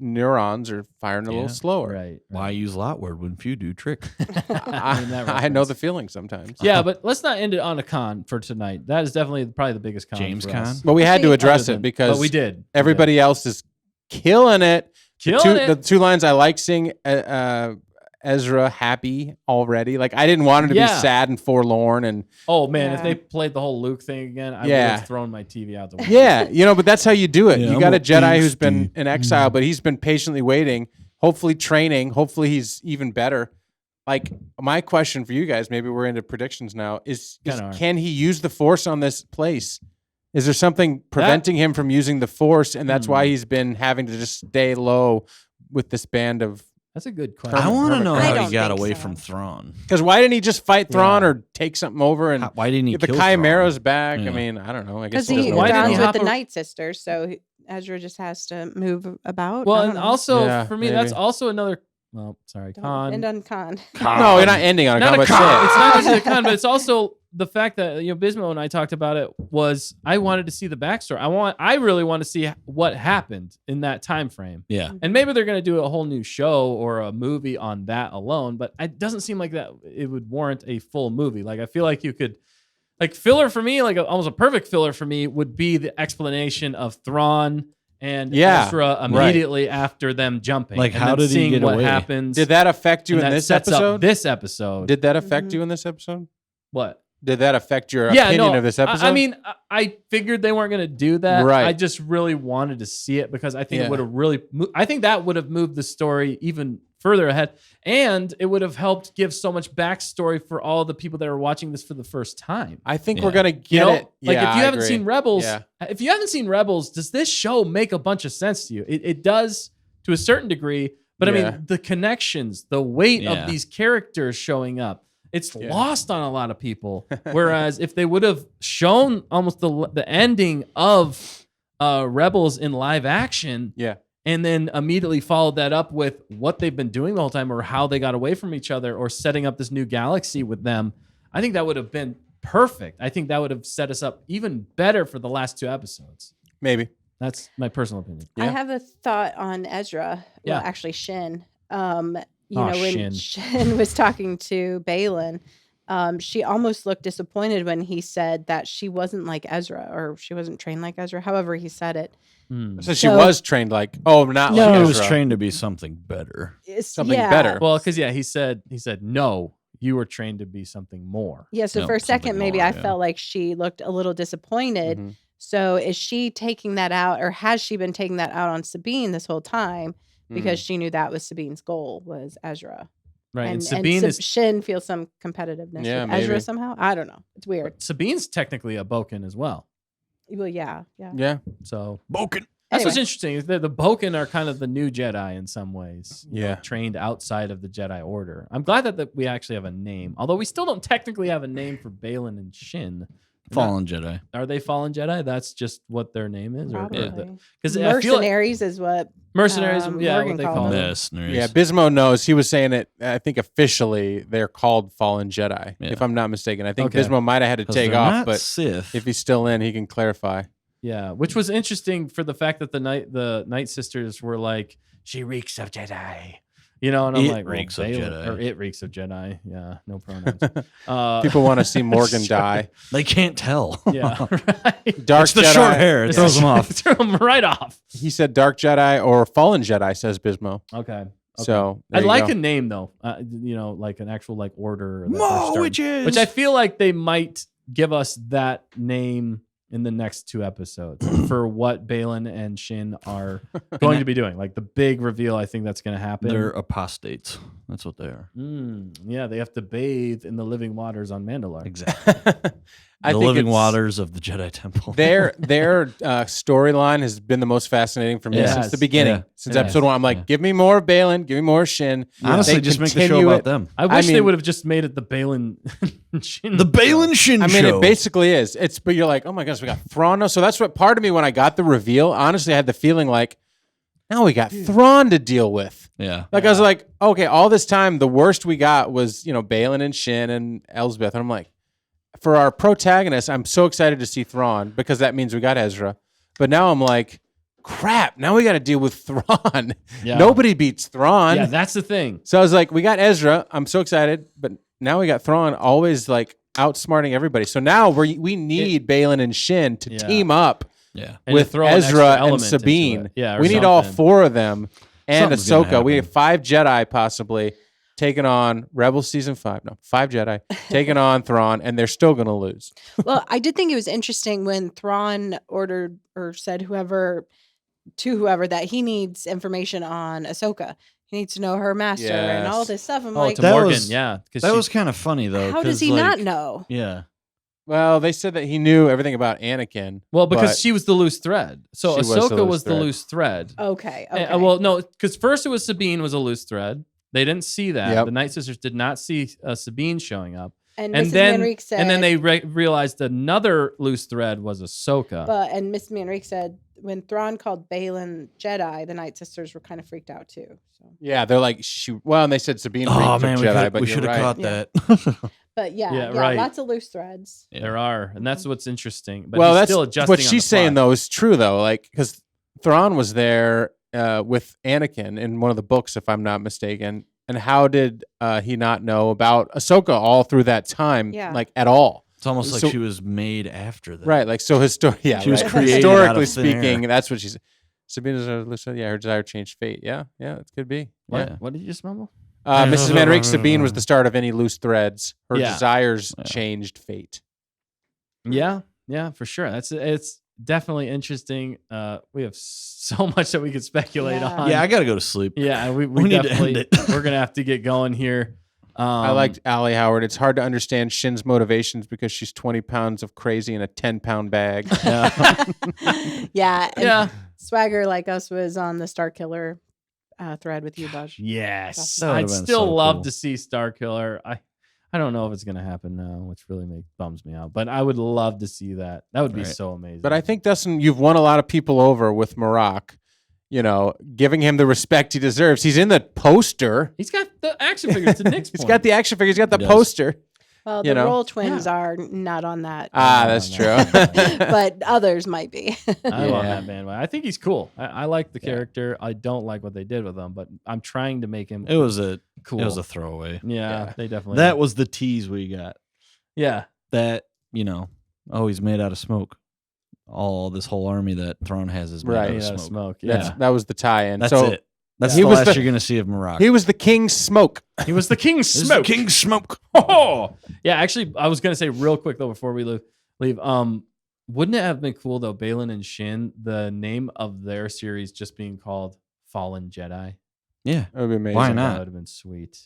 neurons are firing a little Yeah. slower. right, Why use lot word when few do trick? I, mean, that I know reference. the feeling sometimes. Yeah, but let's not end it on a con for tonight. That is definitely probably the biggest con. James for con? us. But we had to Other address Other it than- because but we did. everybody else is killing it. Killing The it. two lines I like seeing Ezra happy already. Like I didn't want him to be Yeah. sad and forlorn and Oh man, if Yeah. they played the whole Luke thing again, I would Yeah. have thrown my TV out the window. yeah, you know, but that's how you do it. Yeah, you I'm got a a Jedi beast, who's been dude. in exile, but he's been patiently waiting, hopefully training, hopefully he's even better. Like my question for you guys, maybe we're into predictions now, is Kinda are. can he use the Force on this place? Is there something preventing him from using the Force, and that's why he's been having to just stay low with this band of? That's a good question. I want to know I how don't he got think away so. from Thrawn. Because why didn't he just fight Thrawn Yeah. or take something over and Why didn't he get the kill Chimeras Thrawn? back? Yeah. I mean, I don't know. I guess Because he doesn't Why work didn't out. he Thrawn's with hop the a- Night Sisters, so Ezra just has to move about. I Well, don't and know. also Yeah, for me, that's maybe. also another. Well, sorry, Don't con. end on con. No, you're not ending on a Not a con. con. It's But not just a con, but it's also the fact that Bismo and I talked about it. Was I wanted to see the backstory. I really want to see what happened in that time frame. Yeah. And maybe they're going to do a whole new show or a movie on that alone, but it doesn't seem like that it would warrant a full movie. Like I feel like you could, like filler for me, like almost a perfect filler for me would be the explanation of Thrawn and Yeah, Ezra immediately after them jumping. Like, and how then did he seeing get what away? happens? did that affect you and in that this sets up episode? this episode. Did that affect you in this episode? What? Did that affect your opinion of this episode? I mean, I figured they weren't going to do that. Right. I just really wanted to see it because I think Yeah. it would have really. I think that would have moved the story even further ahead, and it would have helped give so much backstory for all the people that are watching this for the first time. I think Yeah. we're gonna get You know, it. like Yeah, if you I haven't agree. seen Rebels, Yeah. if you haven't seen Rebels, does this show make a bunch of sense to you? It does to a certain degree, but I Yeah. mean the connections, the weight Yeah. of these characters showing up. It's Yeah. lost on a lot of people. Whereas if they would have shown almost the ending of Rebels in live action, Yeah. and then immediately followed that up with what they've been doing the whole time, or how they got away from each other, or setting up this new galaxy with them, I think that would have been perfect. I think that would have set us up even better for the last two episodes. Maybe. That's my personal opinion. I Yeah. have a thought on Ezra. Yeah. Well, actually, Shin. You Oh, know, when Shin. Shin was talking to Baylan, she almost looked disappointed when he said that she wasn't like Ezra, or she wasn't trained like Ezra. However, he said it. Hmm. So she So- was trained like, not No. like He Ezra. was trained to be something better. Something better. Well, because he said no, you were trained to be something more. Yeah. So Nope, for a something second, maybe more, I yeah. felt like she looked a little disappointed. Mhm. So is she taking that out, or has she been taking that out on Sabine this whole time because she knew that was Sabine's goal, was Ezra? Right. And, And Sabine is Shin feels some competitiveness Yeah, with Ezra maybe. somehow. I don't know. It's weird. Sabine's technically a Bokken as well. Well, yeah. Yeah. So Bokken. that's what's Anyway. interesting. Is that the Bokken are kind of the new Jedi in some ways. you know, Yeah. trained outside of the Jedi Order. I'm glad that we actually have a name, although we still don't technically have a name for Baylan and Shin. Fallen Jedi. Are they fallen Jedi? That's just what their name is, Probably. because I feel like Mercenaries is what mercenaries. Yeah, Morgan what they called call them. them. Mercenaries. Yeah, Bismo knows. He was saying it. I think officially they're called Fallen Jedi, Yeah. if I'm not mistaken. I think Okay. Bismo might have had to 'Cause take they're off, not but Sith. if he's still in, he can clarify. Yeah, which was interesting for the fact that the Night Sisters were like, she reeks of Jedi, and I'm It like, reeks of Baylan- Jedi. or it reeks of Jedi. Yeah, no pronouns. People want to see Morgan die. They can't tell. Yeah, right. Dark It's the Jedi. short hair. It throws them off. Threw them right off. He said Dark Jedi or Fallen Jedi, says Bismo. Okay. So I'd there you like go. a name though, like an actual like order, or that they're More starting- witches. which I feel like they might give us that name in the next 2 episodes for what Baylan and Shin are going to be doing. Like the big reveal, I think that's going to happen. They're apostates. That's what they are. Yeah, they have to bathe in the living waters on Mandalore. Exactly. I The think living it's- waters of the Jedi Temple. Their storyline has been the most fascinating for me Yes. since the beginning. Yeah. Since Yes. episode 1, I'm like, Yeah. give me more Baylan, give me more Shin. Honestly, They just make the show continue about it. them. I wish they mean- would have just made it the Baylan Shin. The Baylan Shin I mean, show. it basically is. But you're like, oh my gosh, we got Thrawn. So that's what part of me when I got the reveal. Honestly, I had the feeling like, now we got Thrawn to deal with. Yeah. Like I was like, okay, all this time the worst we got was Baylan and Shin and Elsbeth, and I'm like, for our protagonist, I'm so excited to see Thrawn because that means we got Ezra. But now I'm like, crap, now we got to deal with Thrawn. Yeah. Nobody beats Thrawn. Yeah, that's the thing. So I was like, we got Ezra. I'm so excited, but now we got Thrawn always like outsmarting everybody. So now we need Baylan and Shin to Yeah. team up Yeah. And to with throw an extra Ezra and element into Sabine. it. Yeah, or we need all something. 4 of them and Something's gonna Ahsoka. We happen. have 5 Jedi possibly taking on Rebels season 5. No, 5 Jedi taking on Thrawn, and they're still going to lose. Well, I did think it was interesting when Thrawn ordered or said whoever that he needs information on Ahsoka. He needs to know her master and all Yes. this stuff. I'm Oh, like, to That Morgan, was- yeah. 'cause That she- was kind of funny though. how does 'cause, he like, not know? Yeah. Well, they said that he knew everything about Anakin. well, because but she was the loose thread. So She was the Ahsoka loose was the thread. loose thread. Okay. Well, no, because first it was Sabine was a loose thread. They didn't see that. Yep. The Night Sisters did not see Sabine showing up. and And Mrs. then, Manrique said, and then they realized another loose thread was Ahsoka. and Miss Manrique said when Thrawn called Baylan Jedi, the Night Sisters were kind of freaked out too. So, Yeah, they're like, and they said Sabine Oh reeked man, of we, Jedi, could, but we you're should have right. caught Yeah. that. but Yeah, right. lots of loose threads. There are, and that's what's interesting. But Well, he's that's still adjusting what on she's the saying fly. though is true though, like because Thrawn was there with Anakin in one of the books, if I'm not mistaken. And how did he not know about Ahsoka all through that time, Yeah. like at all? It's almost like So- she was made after that. Right, like so. Yeah, She was right. created Historically out of thin air. speaking, that's what she's. Sabina's yeah, her desire changed fate. Yeah, it could be. What? Yeah. What did you just mumble? Mrs. Manrique, Sabine was the start of any loose threads. Her Yeah. desires Yeah. changed fate. Yeah, for sure. It's definitely interesting. We have so much that we could speculate Yeah. on. Yeah, I got to go to sleep. Yeah, we We need to definitely end it. we're gonna have to get going here. I liked Allie Howard. It's hard to understand Shin's motivations because she's 20 pounds of crazy in a 10-pound bag. Yeah. and Yeah. Swagger like us was on the Star Killer thread with you, Buzz. Yes, That would've I'd been still so love cool. to see Starkiller. I don't know if it's gonna happen now, which really bums me out. But I would love to see that. That would be Right. so amazing. But I think, Dustin, you've won a lot of people over with Marak, giving him the respect he deserves. He's in the poster. he's got the action figures. To Nick's He's point. got the action figure. He's got the He does. poster. Well, You the know? Roll Twins are not on that, That's no, true. no. but others might be. I love Yeah. that bandwagon. I think he's cool. I like the character. I don't like what they did with him, but I'm trying to make him It was a cool. It was a throwaway. yeah, they definitely That was the tease we got. yeah. That he's made out of smoke. All this whole army that Thrawn has is made Right. out Made of out of smoke. smoke. Yeah, That was the tie-in. That's so it. That's He the was last the- you're gonna see of Marak. he was the King Smoke. he was the king This is smoke. King Smoke. Oh, yeah. Actually, I was gonna say real quick though before we leave. Wouldn't it have been cool though, Baylan and Shin, the name of their series just being called Fallen Jedi? Yeah. That would be amazing. Why That not? would have been sweet.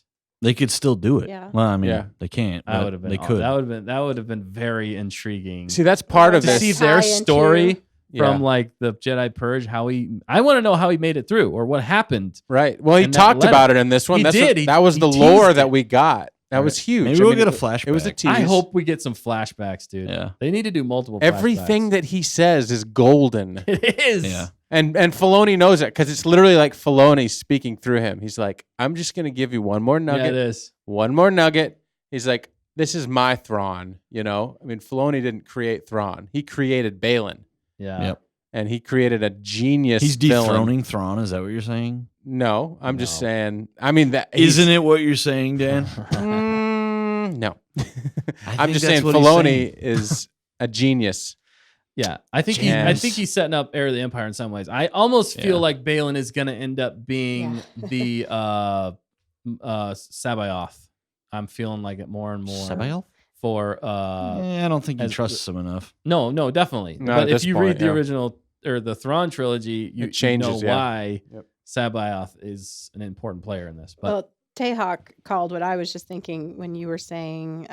They could still do it. Yeah. Well, I mean, Yeah. they can't. That But would have been. They could. That would have been very intriguing. See, that's part of to This- see this. their tie into- story Yeah. from like the Jedi Purge. I want to know how he made it through or what happened. Right. Well, he And that talked led about him. it in this one. He That's did. What, that was He the lore teased that it. we got. That was huge. Maybe I we'll mean, get a It was a flashback. tease. I hope we get some flashbacks, dude. Yeah. They need to do multiple. everything flashbacks. that he says is golden. it is. Yeah. And Filoni knows it because it's literally like Filoni speaking through him. He's like, I'm just going to give you one more Yeah, it nugget. is. One more nugget. He's like, this is my Thrawn, you know? I mean, Filoni didn't create Thrawn. He created Baylan. Yeah. Yep. And he created a genius He's villain. dethroning Thrawn. Is that what you're saying? No, I'm just No. saying. I mean, that Isn't it what you're saying, Dan? No. I'm think just that's saying what he's Filoni saying. is a genius. Yeah, I think Chance. he's setting up Heir of the Empire in some ways. I almost feel Yeah. like Baylan is going to end up being the Sabaoth. I'm feeling like it more and more Sabael? for I don't think he as- trusts him enough. no, definitely. Not But at if this you point, read the yeah. original or the Thrawn trilogy, you changes, know yeah. why Yep. Sabaoth is an important player in this. But Well, Tehawk called what I was just thinking when you were saying,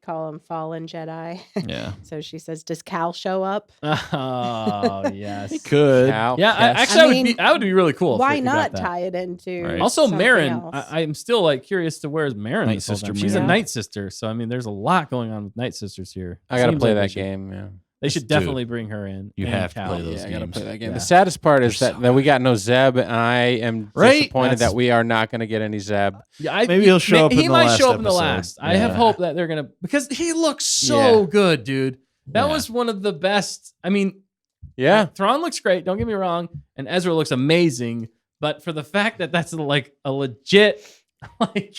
call him fallen Jedi. Yeah. So she says, does Cal show up? oh yes, He could. Cal, yeah. yes. Actually, I I mean, would be really cool. Why if we got not that. tie it into Right. Also, something Marin, else? I'm still like curious to where's Marin Night this whole Sister time. She's a Marin. night sister, so I mean, there's a lot going on with night sisters here. I got to Seems play like they that should- game. Yeah. They should Dude, definitely bring her in. you and have to Cal. play those Yeah, I got to games. play that game. Yeah. The saddest part is They're that, so that we got no Zeb, and I am Right? disappointed That's- that we are not going to get any Zeb. Yeah, Maybe he'll show up in He the might last show up in the episode. last. I have Yeah. hope that they're gonna because he looks so Yeah. good, dude. That Yeah. was one of the best. I mean, Yeah. Thrawn looks great. Don't get me wrong, and Ezra looks amazing. But for the fact that that's like a legit like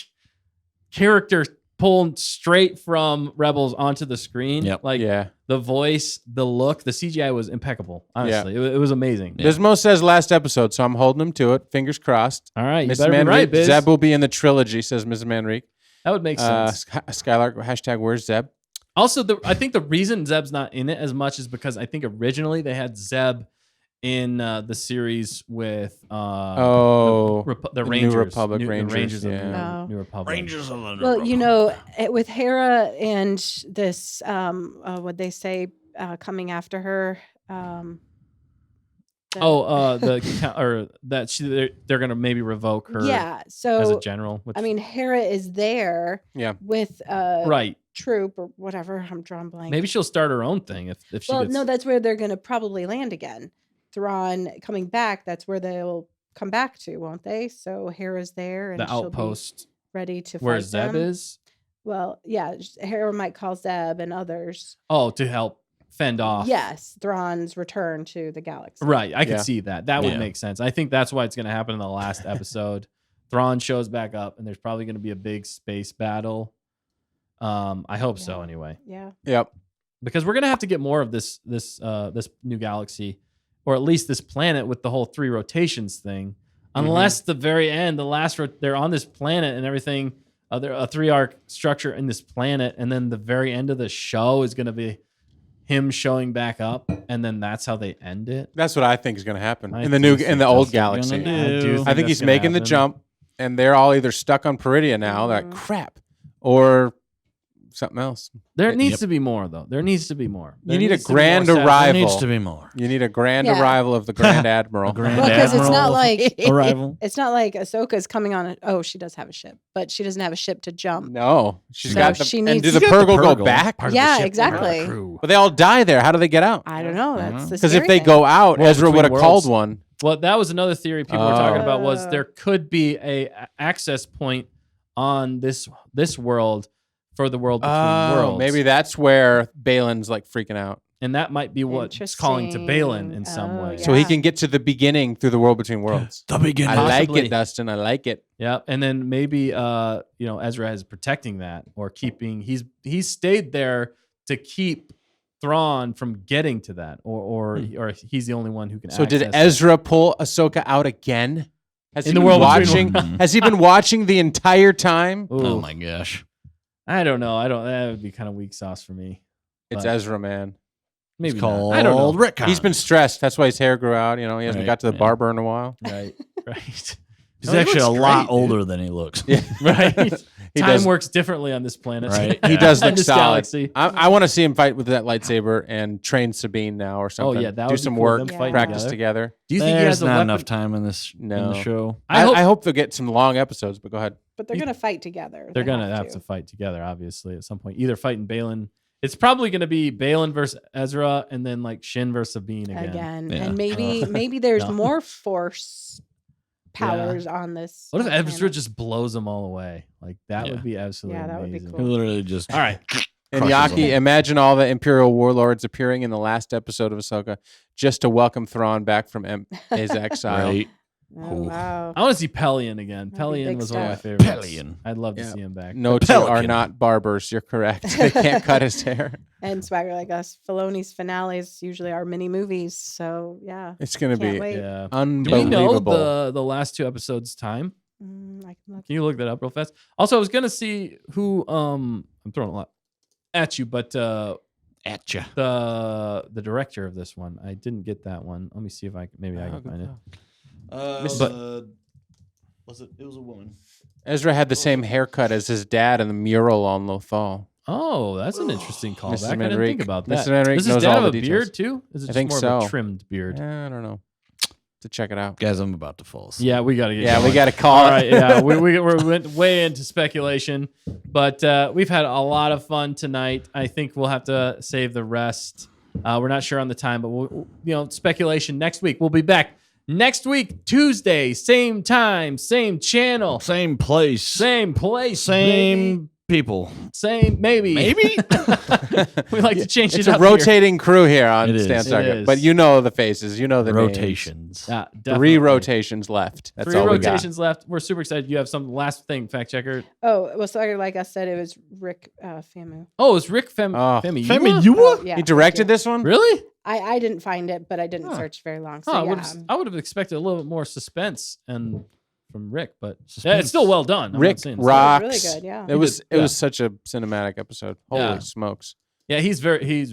character pulled straight from Rebels onto the screen, Yep. like Yeah. the voice, the look, the CGI was impeccable. Honestly, it was amazing. Yeah. Desmo says last episode, so I'm holding him to it. Fingers crossed. All right, you Mrs. better be Manrique, right, Biz. Zeb will be in the trilogy, says Mrs. Manrique. That would make sense. Skylark, hashtag where's Zeb? Also, I think the reason Zeb's not in it as much is because I think originally they had Zeb in the series with Oh, the New Rangers, Republic the Rangers, of yeah. New Republic. Rangers of the Well, you know, with Hera and this, what they say, coming after her. They're gonna maybe revoke her yeah. as a So general. Which, I mean, Hera is there. Yeah. With right? troop or whatever. I'm drawing blank. Maybe she'll start her own thing if she Well, gets. no, that's where they're going to probably land again. Thrawn coming back. That's where they'll come back to, won't they? So Hera's there, and the she'll outpost be ready to where fight Zeb them. is. Well, yeah, Hera might call Zeb and others. Oh, to help fend off. Yes, Thrawn's return to the galaxy. Right, I could Yeah. see that. That would Yeah. make sense. I think that's why it's going to happen in the last episode. Thrawn shows back up, and there's probably going to be a big space battle. I hope so, Yeah. anyway, Yeah. Yep. because we're going to have to get more of this new galaxy, or at least this planet with the whole 3 rotations thing. Unless the very end, they're on this planet and everything. They're a 3 arc structure in this planet, and then the very end of the show is going to be him showing back up, and then that's how they end it. That's what I think is going to happen I in the do in think the old that's what galaxy. they're gonna do. I think he's making the jump, and they're all either stuck on Peridia now, they're like crap, or something else. There needs Yep. to be more, though. There needs to be more. You need a needs to be grand more Seth. arrival. There needs to be more. You need a grand Yeah. arrival of the Grand Admiral. Grand Well, because it's not Admiral like arrival. it's not like Ahsoka's coming on. She does have a ship, but she doesn't have a ship to jump. No, she's So got the. she and needs- do the She's got the Purgle go Purgle. back? Part of the Yeah, ship, exactly. part of the crew. But they all die there. How do they get out? I don't know. That's the Because if scary they thing. go out, Well, Ezra between would have called worlds. one. Well, that was another theory people were talking about was Oh. there could be a access point on this world for the world between worlds. Maybe that's where Baylan's like freaking out. and that might be what's calling to Baylan in some way. So he Yeah. can get to the beginning through the world between worlds. The beginning. I like Possibly. it, Dustin. I like it. Yeah, and then maybe Ezra is protecting that or keeping. He's stayed there to keep Thrawn from getting to that, or he's the only one who can. So did access it. Ezra pull Ahsoka out again? Has In he the been world between watching? worlds. Has he been watching the entire time? Ooh, Oh my gosh. I don't know. That would be kind of weak sauce for me. It's But Ezra, man. maybe It's not. called I don't know. retcon. He's been stressed. That's why his hair grew out. He hasn't Right, got to the yeah. barber in a while. Right, right. He's he actually a looks lot great, dude. older than he looks. Yeah. Right. He Time does. works differently on this planet. Right. He does In look this solid. galaxy. I want to see him fight with that lightsaber and train Sabine now or something. yeah, that do would be some cool, work, them fighting practice together. together. Do you think he There's has a not weapon? enough time in this in No. the show? I hope they'll get some long episodes, but go ahead. But they're gonna fight together. they're They gonna have to fight together, obviously, at some point. Either fighting Baylan. It's probably gonna be Baylan versus Ezra, and then like Shin versus Sabine again. Yeah. And maybe there's No. more force powers on this. What if planet. Ezra just blows them all away? Like that Yeah. would be absolutely Yeah, that would be amazing. He cool. literally just All right. And crushes Yaki, them. imagine all the Imperial warlords appearing in the last episode of Ahsoka just to welcome Thrawn back from his exile. right. Oh, Cool. wow. I want to see Pelion again. That'd be Pelion big was one of my stuff. favorites. Pelion. I'd love to Yeah. see him back. No The two are Pelican. not barbers. You're correct. They can't cut his hair. And Swagger Like Us, Filoni's finales usually are mini movies. So yeah, It's going to can't be wait. Yeah. Do we know unbelievable. the last 2 episodes time? I can look. Can you look that up real fast? Also, I was gonna see who I'm throwing a lot at you, but At ya. the director of this one, I didn't get that one. Let me see if I can find it. Was it? It was a woman. Ezra had the same haircut as his dad in the mural on Lothal. Oh, that's an interesting callback. Mr. I didn't think Manrique. about Mr. that. Manrique Does his knows dad all have the a details. beard too? Is it I just think more of a so. trimmed beard? I don't know. To check it out. Guys, I'm about to fall asleep. Yeah, we gotta get. Yeah, we going. got to call All it. right, yeah, we went way into speculation, but we've had a lot of fun tonight. I think we'll have to save the rest. We're not sure on the time, but we'll, speculation next week. We'll be back next week, Tuesday, same time, same channel, Same place. same place, Same people. same maybe. Maybe? We like to change It's it a up here. rotating crew here on It is. Stan It Saga. is. But you know the faces. You know the names. Rotations. Yeah, 3 definitely. rotations left. That's 3 all rotations left. We're super excited. You have some last thing, fact checker. Oh, well, Swagger Like Us said it was Rick Famu. Oh, it's Rick Oh. Femi. Femi, you? Oh, yeah, He thank directed you. this one? Really? I didn't find it, but I didn't Huh. search very long. So Oh, yeah. I would have expected a little bit more suspense and from Rick, but yeah, Suspense. it's still well done. I'm not Rick saying It it's Rock. was Rocks. really good, yeah. It was did, yeah. such a cinematic episode. Holy Yeah. smokes. Yeah, he's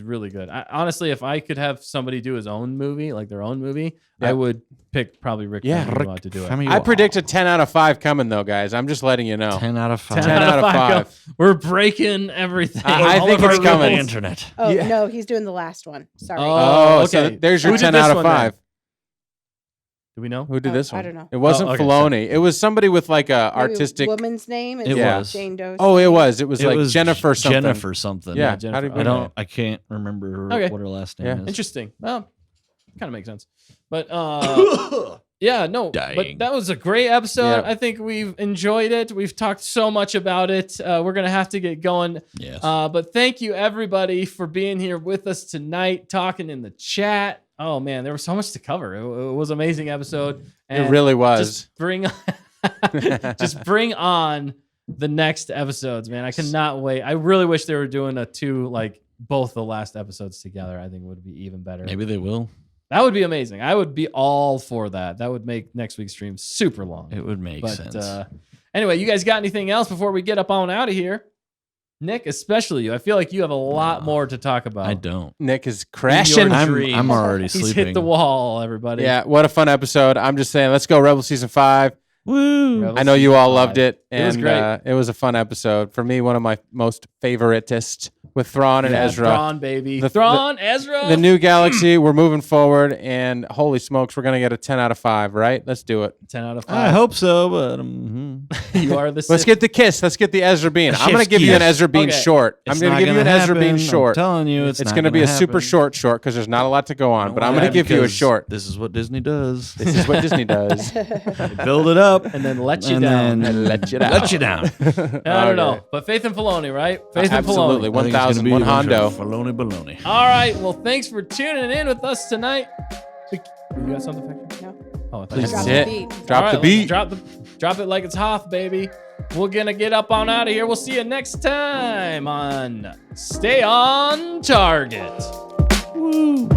really good. Honestly, if I could have somebody do his own movie, like their own movie, I Yep. would pick probably Rick Yeah. Femi to do it. Femi I Wah. predict a 10 out of 5 coming though, guys. I'm just letting you know. 10 out of 5. 10 out of 5. We're breaking everything. I All think of it's our coming. The rules. internet. Oh, Yeah. no, he's doing the last one. Sorry. Oh, So okay. there's your Who did 10 this out of one then? 5. Do we know? Who did Oh, this I one? don't know. It wasn't Oh, okay, Filoni. It was somebody with like a Maybe artistic. woman's name. It Yeah. was. Jane Doe. Oh, it was. It was It like was Jennifer something. Jennifer something. Yeah. Jennifer. How do you- I Okay. I can't remember Okay. what her last name Yeah, is. interesting. Well, kind of makes sense. But yeah, no. But Dying. that was a great episode. Yeah. I think we've enjoyed it. We've talked so much about it. We're gonna have to get going. Yes. But thank you everybody for being here with us tonight, talking in the chat. Oh man, there was so much to cover. It was an amazing episode. It really was. Just bring just bring on the next episodes, man. I cannot wait. I really wish they were doing both the last episodes together. I think it would be even better. Maybe they will. That would be amazing. I would be all for that. That would make next week's stream super long. It would make sense. Anyway, you guys got anything else before we get up on out of here? Nick, especially you. I feel like you have a lot more to talk about. I don't. Nick is crashing. Your I'm dreams. already He's sleeping. hit the wall, everybody. Yeah, what a fun episode. I'm just saying, let's go Rebel Season 5. Woo. Rebel I know you all Season loved 5. it. It was And great. it was a fun episode. For me, one of my most favoritist with Thrawn and Yeah, Ezra. Thrawn, baby. The- Thrawn, Ezra. The new galaxy, we're moving forward, and holy smokes, we're going to get a 10 out of 5, right? Let's do it. 10 out of 5. I hope so, but you are the Let's Sith. get the kiss. Let's get the Ezrabine. I'm going to Chef's give you an kiss. Ezrabine Okay. short. I'm it's going not to give you an gonna Ezrabine happen. short. I'm telling you, It's not going to be a super happen. short because there's not a lot to go on, but I'm going Yeah, to give you a because short. This is what Disney does. This is what Disney does. They build it up and then let you and down. then let you down. Let you down. I don't know. But faith in Filoni, right? Faith in Absolutely. Filoni. I think it's gonna 1,000, be one a bunch hondo. of Filoni baloney. All right. Well, thanks for tuning in with us tonight. You got something, Factor? No. Oh, I thought This you is did. it. the beat. Drop All the right, beat. Drop it like it's Hoth, baby. We're gonna get up on out of here. We'll see you next time on Stay on Target. Woo.